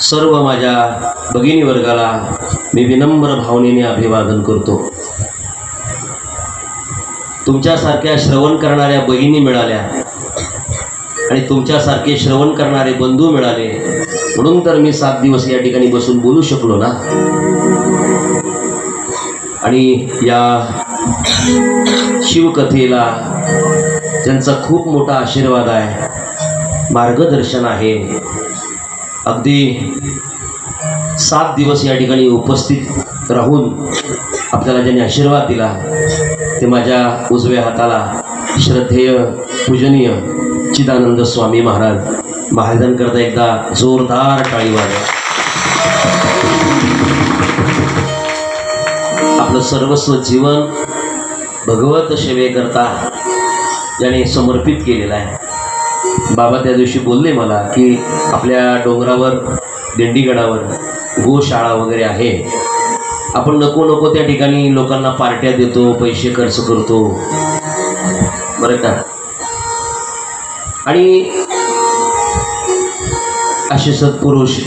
सर्व माझ्या भगिनी वर्गाला मी विनम्र भावनेने अभिवादन करतो. तुमच्यासारख्या श्रवण करणाऱ्या बहिणी मिळाल्या आणि तुमच्यासारखे श्रवण करणारे बंधू मिळाले, म्हणून तर मी 7 दिवस या ठिकाणी बसून बोलू शकलो ना. आणि या शिवकथेला त्यांचा खूप मोठा आशीर्वाद आहे, मार्गदर्शन आहे. अगदी 7 दिवस या ठिकाणी उपस्थित राहून आपल्याला ज्यांनी आशीर्वाद दिला ते माझ्या उजव्या हाताला श्रद्धेय पूजनीय चिदानंद स्वामी महाराजांकरता एकदा जोरदार टाळी वाजवा. आपलं सर्वस्व जीवन भगवत सेवेकरता ज्याने समर्पित केलेलं आहे. बाबा त्या दिवशी बोलले मला की आपल्या डोंगरावर, दिंडीगडावर गोशाळा वगैरे आहे, आपण नको त्या ठिकाणी लोकांना पार्ट्या देतो, पैसे खर्च करतो, बरं का. आणि असे सत्पुरुष,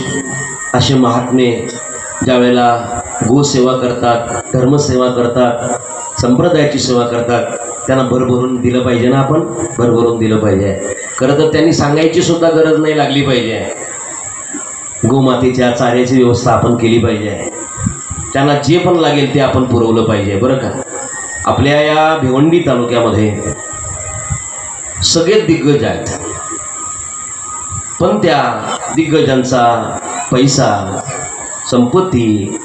असे महात्मे ज्या वेळेला गोसेवा करतात, धर्मसेवा करतात, संप्रदायाची सेवा करतात, त्यांना भरभरून दिलं पाहिजे ना, आपण भरभरून दिलं पाहिजे. खरं तर त्यांनी सांगायची सुद्धा गरज नाही लागली पाहिजे. गोमातेच्या चाऱ्याची व्यवस्था आपण केली पाहिजे. त्यांना जे पण लागेल ते आपण पुरवलं पाहिजे बरं का. आपल्या या भिवंडी तालुक्यामध्ये सगळे दिग्गज आहेत, पण त्या दिग्गजांचा पैसा संपत्ती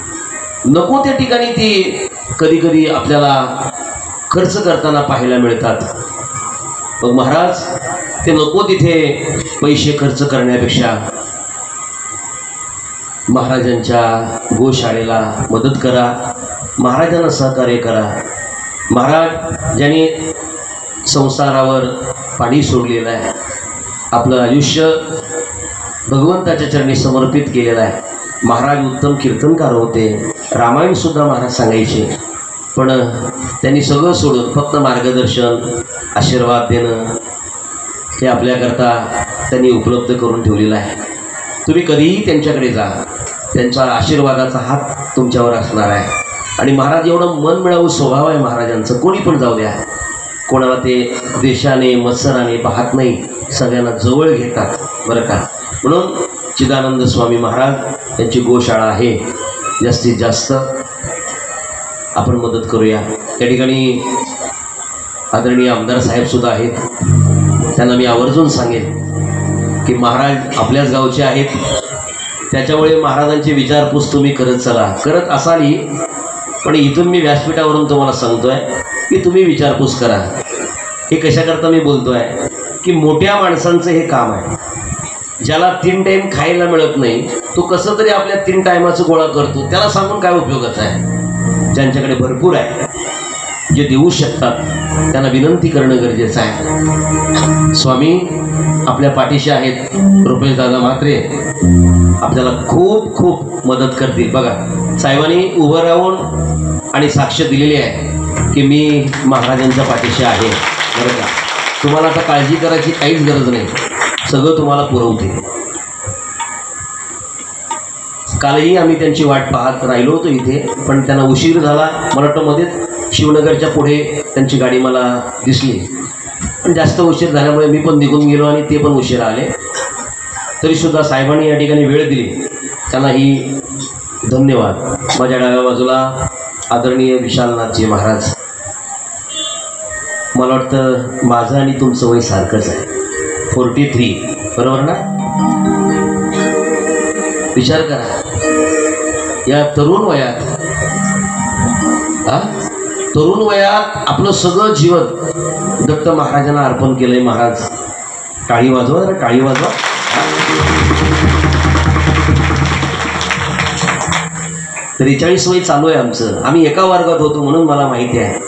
नको त्या ठिकाणी ती कधी कधी आपल्याला खर्च करताना पाहायला मिळतात. मग महाराज ते नको तिथे पैसे खर्च करण्यापेक्षा महाराजांच्या गोशाळेला मदत करा, महाराजांना सहकार्य करा. महाराज ज्यांनी संसारावर पाणी सोडलेलं आहे, आपलं आयुष्य भगवंताच्या चरणी समर्पित केलेलं आहे. महाराज उत्तम कीर्तनकार होते, रामायणसुद्धा महाराज सांगायचे, पण त्यांनी सगळं सोडून फक्त मार्गदर्शन आशीर्वाद देणं हे आपल्याकरता त्यांनी उपलब्ध करून ठेवलेलं आहे. तुम्ही कधीही त्यांच्याकडे जा, त्यांचा आशीर्वादाचा हात तुमच्यावर असणार आहे. आणि महाराज एवढं मन मिळावं स्वभाव आहे महाराजांचं. कोणी पण जाऊ द्या, कोणाला ते देशाने मत्सराने पाहत नाही, सगळ्यांना जवळ घेतात बरं का. म्हणून चिदानंद स्वामी महाराज यांची गोशाळा आहे, जास्तीत जास्त आपण मदत करूया. त्या ठिकाणी आदरणीय आमदार साहेबसुद्धा आहेत, त्यांना मी आवर्जून सांगेन की महाराज आपल्याच गावचे आहेत, त्याच्यामुळे महाराजांची विचारपूस तुम्ही करत चला. करत असाली, पण इथून मी व्यासपीठावरून तुम्हाला सांगतो आहे की तुम्ही विचारपूस करा. हे कशाकरता मी बोलतो आहे की मोठ्या माणसांचं हे काम आहे. ज्याला 3 टाईम खायला मिळत नाही, तो कसं तरी आपल्या 3 टायमाचं गोळा करतो, त्याला सांगून काय उपयोगाचं आहे. ज्यांच्याकडे भरपूर आहे, जे देऊ शकतात, त्यांना विनंती करणं गरजेचं आहे. स्वामी आपल्या पाठीशी आहेत. रुपेश दादा म्हात्रे आपल्याला खूप खूप मदत करतील. बघा, साहेबांनी उभं राहून आणि साक्ष दिलेली आहे की मी महाराजांच्या पाठीशी आहे बरं का. तुम्हाला आता काळजी करायची काहीच गरज नाही, सगळं तुम्हाला पुरवते. कालही आम्ही त्यांची वाट पाहत राहिलो होतो इथे, पण त्यांना उशीर झाला. मला वाटतं मध्येच शिवनगरच्या पुढे त्यांची गाडी मला दिसली, पण जास्त उशीर झाल्यामुळे मी पण निघून गेलो आणि ते पण उशीर आले. तरीसुद्धा साहेबांनी या ठिकाणी वेळ दिली, त्यांनाही धन्यवाद. माझ्या डाव्या बाजूला आदरणीय विशालनाथजी महाराज. मला वाटतं माझं आणि तुमचं वय सारखंच आहे, 43 बरोबर ना. विचार करा, या तरुण वयात आपलं सगळं जीवन दत्त महाराजांना अर्पण केलंय. महाराज टाळी वाजवा, जरा टाळी वाजवा. 43 वय चालू आहे आमचं. आम्ही एका वर्गात होतो म्हणून मला माहिती आहे.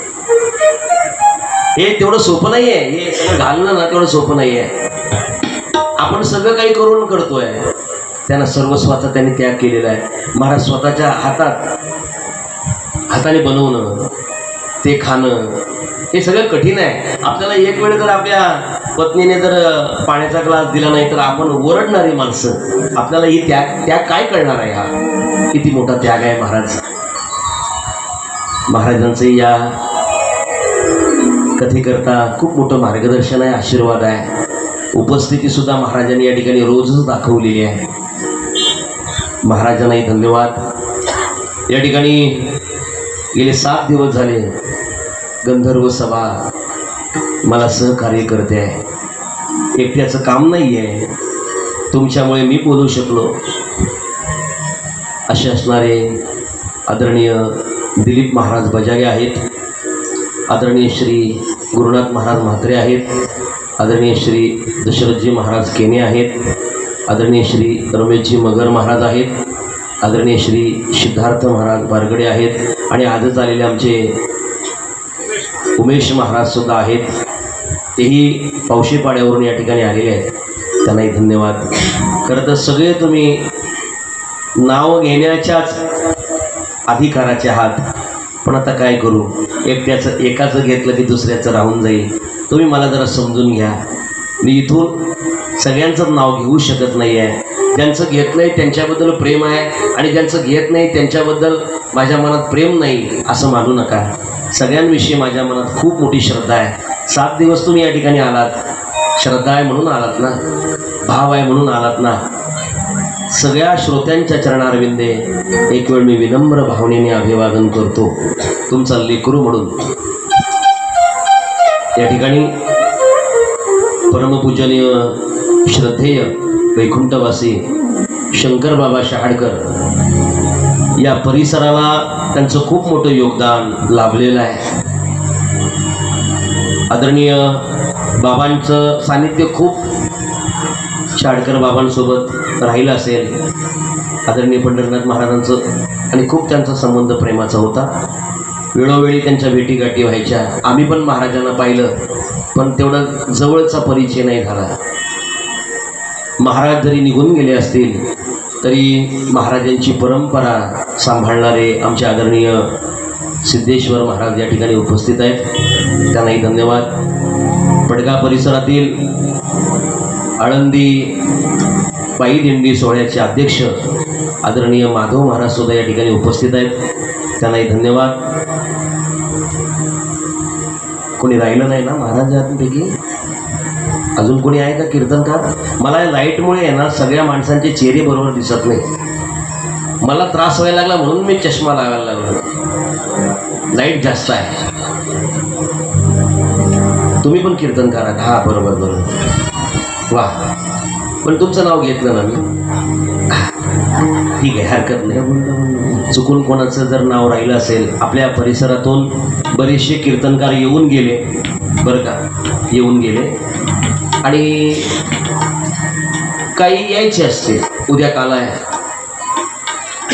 हे तेवढं सोपं नाही आहे, हे सगळं घालणं ना तेवढं सोपं नाही आहे. आपण सगळं काही करून करतोय, त्यांना सर्वस्वाचा त्यांनी त्याग केलेला आहे. महाराज स्वतःच्या हाताने बनवणं, ते खाणं, हे सगळं कठीण आहे. आपल्याला एक वेळ जर आपल्या पत्नीने जर पाण्याचा ग्लास दिला नाही तर आपण ओरडणारी माणसं. आपल्याला ही त्याग काय कळणार आहे. हा किती मोठा त्याग आहे महाराज. महाराजांचं या कथेकरता खूप मोठं मार्गदर्शन आहे, आशीर्वाद आहे. उपस्थिती सुद्धा महाराजांनी या ठिकाणी रोजच दाखवलेली आहे. महाराजांनाही धन्यवाद. या ठिकाणी गेले 7 दिवस झाले गंधर्व सभा मला सहकार्य करते आहे. एकट्याचं काम नाही आहे, तुमच्यामुळे मी बोलू शकलो. असे असणारे आदरणीय दिलीप महाराज बजागे आहेत, आदरणीय श्री गुरुनाथ महाराज म्हात्रे आहेत, आदरणीय श्री दशरथजी महाराज केने आहेत, आदरणीय श्री रमेशजी मगर महाराज आहेत, आदरणीय श्री सिद्धार्थ महाराज बारगडे आहेत आणि आजच आलेले आमचे उमेश महाराजसुद्धा आहेत. तेही पावशेपाड्यावरून या ठिकाणी आलेले आहेत, त्यांनाही धन्यवाद. खरं तर सगळे तुम्ही नाव घेण्याच्याच अधिकाराचे आहात, पण आता काय करू, एकाचं घेतलं की दुसऱ्याचं राहून जाईल. तुम्ही मला जरा समजून घ्या. मी इथून सगळ्यांचंच नाव घेऊ शकत नाही आहे. ज्यांचं घेतलं आहे त्यांच्याबद्दल प्रेम आहे आणि ज्यांचं घेत नाही त्यांच्याबद्दल माझ्या मनात प्रेम नाही असं मानू नका. सगळ्यांविषयी माझ्या मनात खूप मोठी श्रद्धा आहे. 7 दिवस तुम्ही या ठिकाणी आलात, श्रद्धा आहे म्हणून आलात ना, भाव आहे म्हणून आलात ना. सगळ्या श्रोत्यांच्या चरणारविंदे एक वेळ मी विनम्र भावनेने अभिवादन करतो, तुमचा लेकरू म्हणून. या ठिकाणी परमपूजनीय श्रद्धेय वैकुंठवासी शंकर बाबा शहाडकर या परिसराला त्यांचं खूप मोठं योगदान लाभलेलं आहे. आदरणीय बाबांचं सानिध्य खूप शहाडकर बाबांसोबत राहिलं असेल. आदरणीय पंढरीनाथ महाराजांचं आणि खूप त्यांचा संबंध प्रेमाचा होता. वेळोवेळी त्यांच्या भेटीगाठी व्हायच्या. आम्ही पण महाराजांना पाहिलं, पण तेवढा जवळचा परिचय नाही झाला. महाराज जरी निघून गेले असतील तरी महाराजांची परंपरा सांभाळणारे आमचे आदरणीय सिद्धेश्वर महाराज या ठिकाणी उपस्थित आहेत, त्यांनाही धन्यवाद. पडगा परिसरातील आळंदी पायी दिंडी सोहळ्याचे अध्यक्ष आदरणीय माधव महाराज सुद्धा या ठिकाणी उपस्थित आहेत, त्यांनाही धन्यवाद. कोणी राहिलं नाही ना महाराजांपैकी? अजून कोणी आहे का कीर्तनकार? मला या लाईटमुळे आहे ना सगळ्या माणसांचे चेहरे बरोबर दिसत नाही. मला त्रास व्हायला लागला म्हणून मी चष्मा लावायला लागलो. लाईट जास्त आहे. तुम्ही पण कीर्तनकार आहात? हा, बरोबर बरोबर, वा. पण तुमचं नाव घेतलं ना मी, ठीक आहे, हरकत नाही. चुकून कोणाचं जर नाव राहिलं असेल, आपल्या परिसरातून बरेचसे कीर्तनकार येऊन गेले बरं का, येऊन गेले. आणि काही यायचे असते. उद्या काल आहे,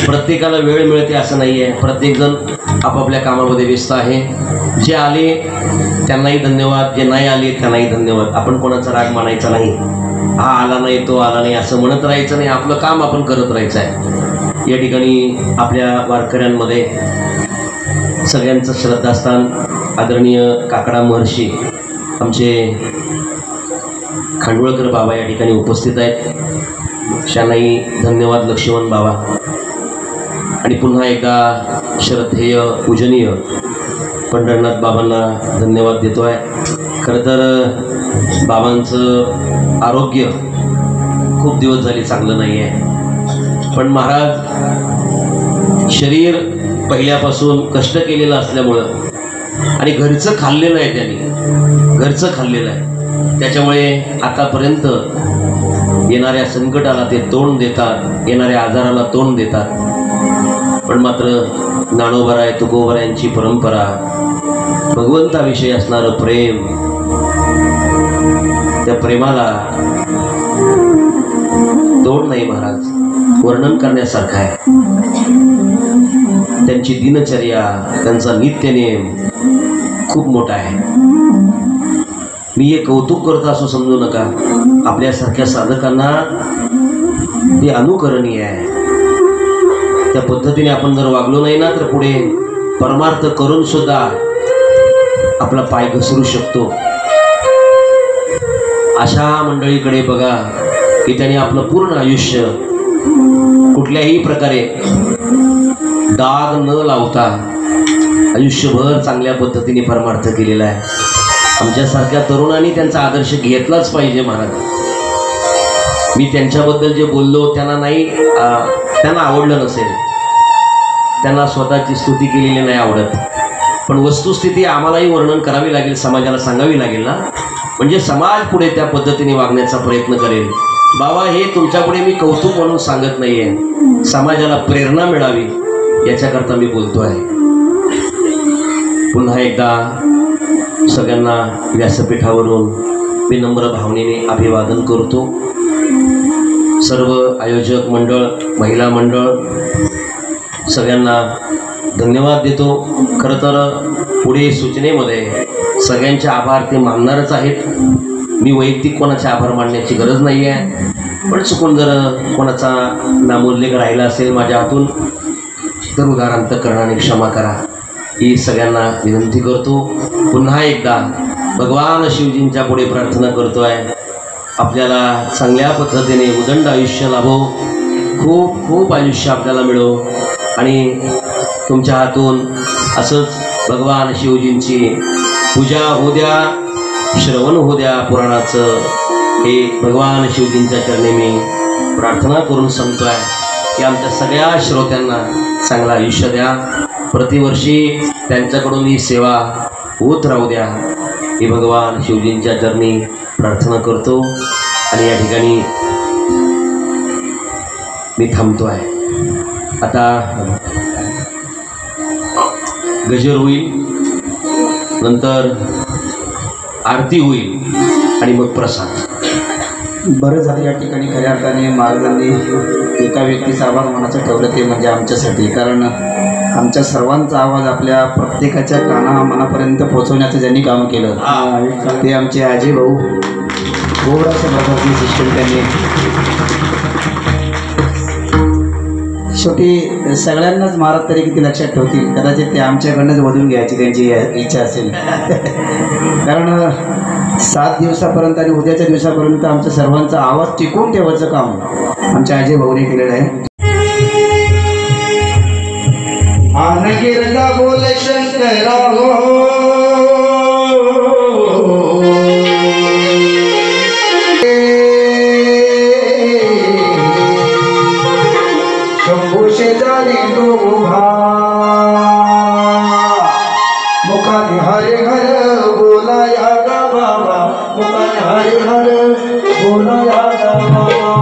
प्रत्येकाला वेळ मिळते असं नाही आहे. प्रत्येकजण आपापल्या कामामध्ये व्यस्त आहे. जे आले त्यांनाही धन्यवाद, जे नाही आले त्यांनाही धन्यवाद. आपण कोणाचा राग मानायचा नाही. हा आला नाही, तो आला नाही असं म्हणत राहायचं नाही. आपलं काम आपण करत राहायचं आहे. या ठिकाणी आपल्या वारकऱ्यांमध्ये सगळ्यांचं श्रद्धास्थान आदरणीय काकडा महर्षी आमचे खांडवळकर बाबा या ठिकाणी उपस्थित आहेत, त्यांनाही धन्यवाद. लक्ष्मण बाबा. आणि पुन्हा एकदा श्रद्धेय पूजनीय पंढरनाथ बाबांना धन्यवाद देतो आहे. खरं तर बाबांचं आरोग्य खूप दिवस झाले चांगलं नाही आहे, पण महाराज शरीर पहिल्यापासून कष्ट केलेलं असल्यामुळं आणि घरचं खाल्लेलं आहे, त्यांनी घरचं खाल्लेलं आहे, त्याच्यामुळे आतापर्यंत येणाऱ्या संकटाला ते तोंड देतात, येणाऱ्या आजाराला तोंड देतात. पण मात्र ज्ञानोबराय तुकोबरायांची परंपरा, भगवंताविषयी असणारं प्रेम, त्या प्रेमाला तोड नाही महाराज, वर्णन करण्यासारखं आहे. त्यांची दिनचर्या, त्यांचा नित्यनेम खूप मोठा आहे. मी हे कौतुक करतो असं समजू नका. आपल्यासारख्या साधकांना हे अनुकरणीय आहे. त्या पद्धतीने आपण जर वागलो नाही ना तर पुढे परमार्थ करून सुद्धा आपला पाय घसरू शकतो. अशा मंडळीकडे बघा की त्यांनी आपलं पूर्ण आयुष्य कुठल्याही प्रकारे डाग न लावता आयुष्यभर चांगल्या पद्धतीने परमार्थ केलेला आहे. आमच्यासारख्या तरुणांनी त्यांचा आदर्श घेतलाच पाहिजे महाराज. मी त्यांच्याबद्दल जे बोललो त्यांना नाही, त्यांना आवडलं नसेल, त्यांना स्वतःची स्तुती केलेली नाही आवडत, पण वस्तुस्थिती आम्हालाही वर्णन करावी लागेल, समाजाला सांगावी लागेल ना, म्हणजे समाज पुढे त्या पद्धतीने वागण्याचा प्रयत्न करेल. बाबा हे तुमच्यापुढे मी कौतुक म्हणून सांगत नाही आहे, समाजाला प्रेरणा मिळावी याच्याकरता मी बोलतो आहे. पुन्हा एकदा सगळ्यांना व्यासपीठावरून विनम्र भावनेने अभिवादन करतो. सर्व आयोजक मंडळ, महिला मंडळ सगळ्यांना धन्यवाद देतो. खरं तर पुढे सूचनेमध्ये सगळ्यांचे आभार ते मानणारच आहेत. मी वैयक्तिक कोणाचे आभार मानण्याची गरज नाही आहे, पण चुकून जर कोणाचा नामोल्लेख राहिला असेल माझ्या हातून तर उदाहरणार्थ क्षमा करा ही सगळ्यांना विनंती करतो. पुन्हा एकदा भगवान शिवजींच्या पुढे प्रार्थना करतो आहे, आपल्याला चांगल्या पद्धतीने उदंड आयुष्य लाभो, खूप खूप आयुष्य आपल्याला मिळो आणि तुमच्या हातून असंच भगवान शिवजींची पूजा होऊ द्या, श्रवण होऊ द्या पुराणाचं. हे भगवान शिवजींच्या चरणी मी प्रार्थना करून सांगतोय की आमच्या सगळ्या श्रोत्यांना चांगलं आयुष्य द्या. प्रतिवर्षी त्यांच्याकडून ही सेवा होत राहू द्या, ही भगवान शिवजींच्या चरणी प्रार्थना करतो. आणि या ठिकाणी मी थांबतो आहे. आता गजर होईल, नंतर आरती होईल आणि मग प्रसाद. बरं झालं या ठिकाणी खऱ्या अर्थाने महाराजांनी एका व्यक्तीचा आवाज मनाचं ठेवलं, ते म्हणजे आमच्यासाठी. कारण आमच्या सर्वांचा आवाज आपल्या प्रत्येकाच्या मनापर्यंत पोहोचवण्याचं ज्यांनी काम केलं ते आमचे आजी भाऊ गोवराच्या प्रकारची सिस्टम त्यांनी. शेवटी सगळ्यांनाच महाराज तरी किती लक्षात ठेवतील, कदाचित ते आमच्याकडनंच वधून घ्यायची त्यांची इच्छा असेल. कारण 7 दिवसापर्यंत आणि उद्याच्या दिवसापर्यंत आमच्या सर्वांचा आवाज टिकवून ठेवायचं काम आमच्या आजी भाऊने केलेलं आहे. गिरजा बोल शंकरा शंभू शेजारी तो उभा मुखाने हरे हर बोलाया गा बाबा, मुखाने हरे हर बोलाया गा बाबा.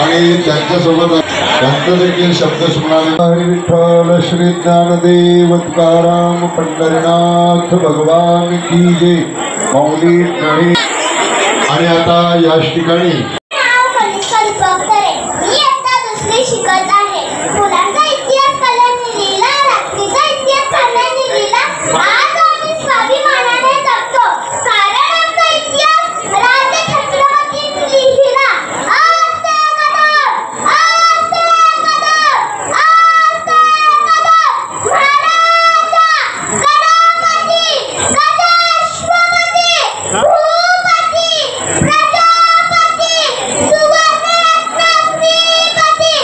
आणि त्यांच्यासोबत त्यांचं देखील शब्द सुनाले. हरी विठ्ठल श्री ज्ञानदेव तुकाराम पंढरीनाथ भगवान की जय. माऊली नाही. आणि आता याच ठिकाणी शिकत आहे. फुलांचा इतिहास कल्याणी लिहिला, रात्रीचा इतिहास चांदणी लिहिला. आज आम्ही स्वाभिमानाने जगतो, कारण आमचा इतिहास राजे छत्रपतींनी लिहिला. आस्ते कदम, आस्ते कदम, आस्ते कदम. महाराजा गणपती, गजाश्वपती, भूपती, प्रजापती, सुवर्णरत्न श्रीपती,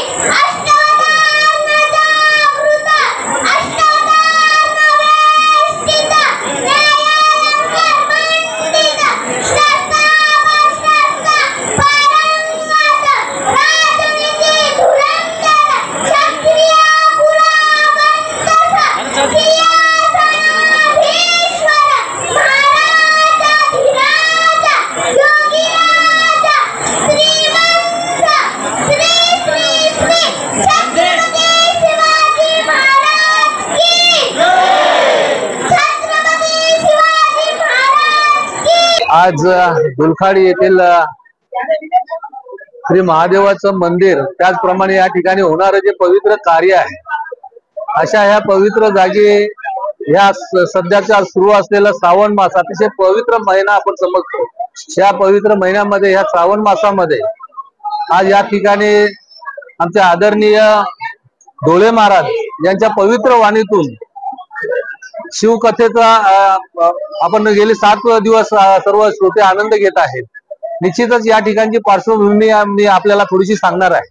आज दुलखाडी येथील श्री महादेवाचं मंदिर, त्याचप्रमाणे या ठिकाणी होणारं जे पवित्र कार्य आहे, अशा ह्या पवित्र जागी ह्या सध्याच्या सुरू असलेला श्रावण मास अतिशय पवित्र महिना आपण समजतो. या पवित्र महिन्यामध्ये, ह्या श्रावण मासामध्ये आज या ठिकाणी आमचे आदरणीय डोळे महाराज यांच्या पवित्र वाणीतून शिवकथेचा आपण गेले 7 दिवस सर्व श्रोते आनंद घेत आहेत. निश्चितच या ठिकाणची पार्श्वभूमी मी आपल्याला थोडीशी सांगणार आहे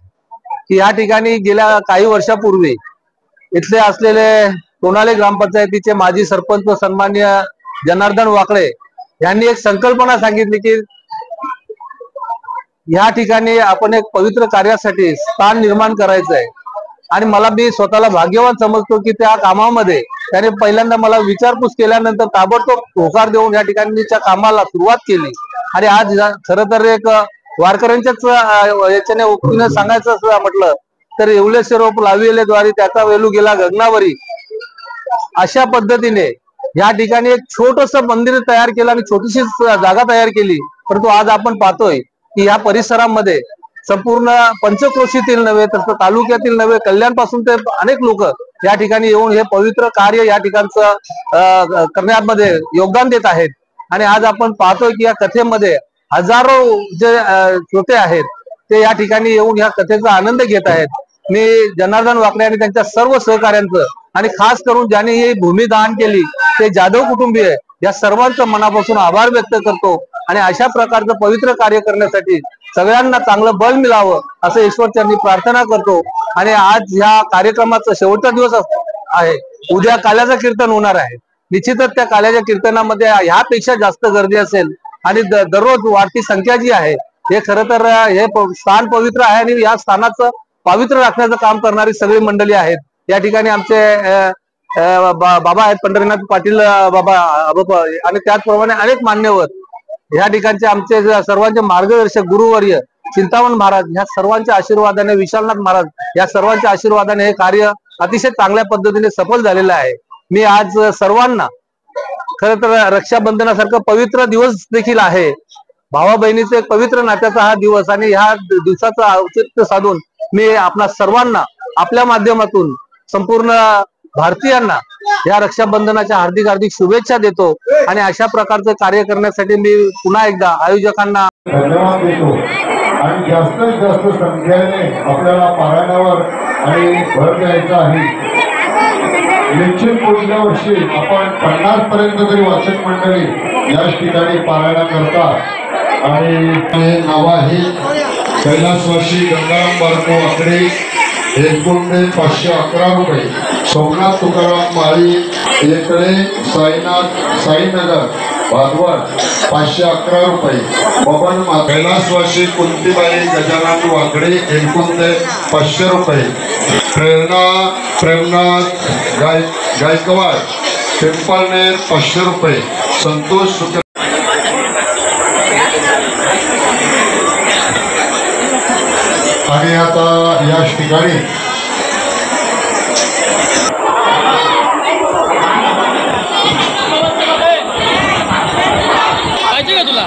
की या ठिकाणी गेल्या काही वर्षापूर्वी इथले असलेले तोनाले ग्रामपंचायतीचे माजी सरपंच सन्माननीय जनार्दन वाकळे यांनी एक संकल्पना सांगितली की या ठिकाणी आपण एक पवित्र कार्यासाठी स्थान निर्माण करायचं आहे. आणि मी स्वतःला भाग्यवान समजतो की त्या कामामध्ये त्याने पहिल्यांदा मला विचारपूस केल्यानंतर ताबडतोब होकार देऊन या ठिकाणच्या कामाला सुरुवात केली. आणि आज खरं तर एक वारकऱ्यांच्याच याच्याने ओळखीने सांगायचं म्हटलं तर येवलेश्वर रोप लाविले द्वारी त्याचा वेलू गेला गगनावरी, अशा पद्धतीने या ठिकाणी एक छोटस मंदिर तयार केलं आणि छोटीशी जागा तयार केली. परंतु आज आपण पाहतोय की या परिसरामध्ये संपूर्ण पंचक्रोशीतील नव्हे तर तालुक्यातील नव्हे, कल्याण पासून ते अनेक लोक या ठिकाणी येऊन हे पवित्र कार्य या ठिकाणचं करण्यामध्ये योगदान देत आहेत. आणि आज आपण पाहतोय की या कथेमध्ये हजारो जे श्रोते आहेत ते या ठिकाणी येऊन या कथेचा आनंद घेत आहेत. मी जनार्दन वाकडे आणि त्यांच्या सर्व सहकाऱ्यांचं आणि खास करून ज्यांनी ही भूमी दान केली ते जाधव कुटुंबीय या सर्वांचं मनापासून आभार व्यक्त करतो आणि अशा प्रकारचं पवित्र कार्य करण्यासाठी सगळ्यांना चांगलं बळ मिळावं असं ईश्वरचरणी प्रार्थना करतो। आणि आज ह्या कार्यक्रमाचा शेवटचा दिवस आहे, उद्या काल्याचं कीर्तन होणार आहे। निश्चितच त्या काल्याच्या कीर्तनामध्ये ह्यापेक्षा जास्त गर्दी असेल आणि दररोज वाढती संख्या जी आहे हे खरं तर हे स्थान पवित्र आहे आणि या स्थानाचं पवित्र राखण्याचं काम करणारी सगळी मंडळी आहेत। या ठिकाणी आमचे बाबा आहेत, पंढरीनाथ पाटील बाबा आणि त्याचप्रमाणे अनेक मान्यवर या ठिकाणचे आमचे सर्वांचे मार्गदर्शक गुरुवर्य चिंतामण महाराज ह्या सर्वांच्या आशीर्वादाने, विशालनाथ महाराज या सर्वांच्या आशीर्वादाने हे कार्य अतिशय चांगल्या पद्धतीने सफल झालेलं आहे। मी आज सर्वांना खरं तर रक्षाबंधनासारखं पवित्र दिवस देखील आहे, भावा बहिणीचे पवित्र नात्याचा हा दिवस आणि ह्या दिवसाचं औचित्य साधून मी आपणा सर्वांना आपल्या माध्यमातून संपूर्ण भारतीयांना या रक्षाबंधनाच्या हार्दिक हार्दिक शुभेच्छा देतो आणि अशा प्रकारचं कार्य करण्यासाठी मी पुन्हा एकदा आयोजकांना धन्यवाद देतो। आणि जास्तीत जास्त संख्येने आपल्याला पारायणावर आणि भर द्यायचा आहे। निश्चित पुढच्या वर्षी आपण 50 पर्यंत तरी वाचक मंडळी याच ठिकाणी पारायणा करतात। आणि नाव आहे कैलासवासी गंगाराम बारको आकडे, एकूण 511 रुपये। सोमनाथ तुकाराम माळी इकडे, साईनगर भादवड 511 रुपये। बबन कैलासवासी कुंतीबाई गजानन वाकडे, एकूण 500 रुपये। प्रेमनाथ गायकवाड पिंपळनेर 500 रुपये। संतोष आणि आता याच ठिकाणी तुला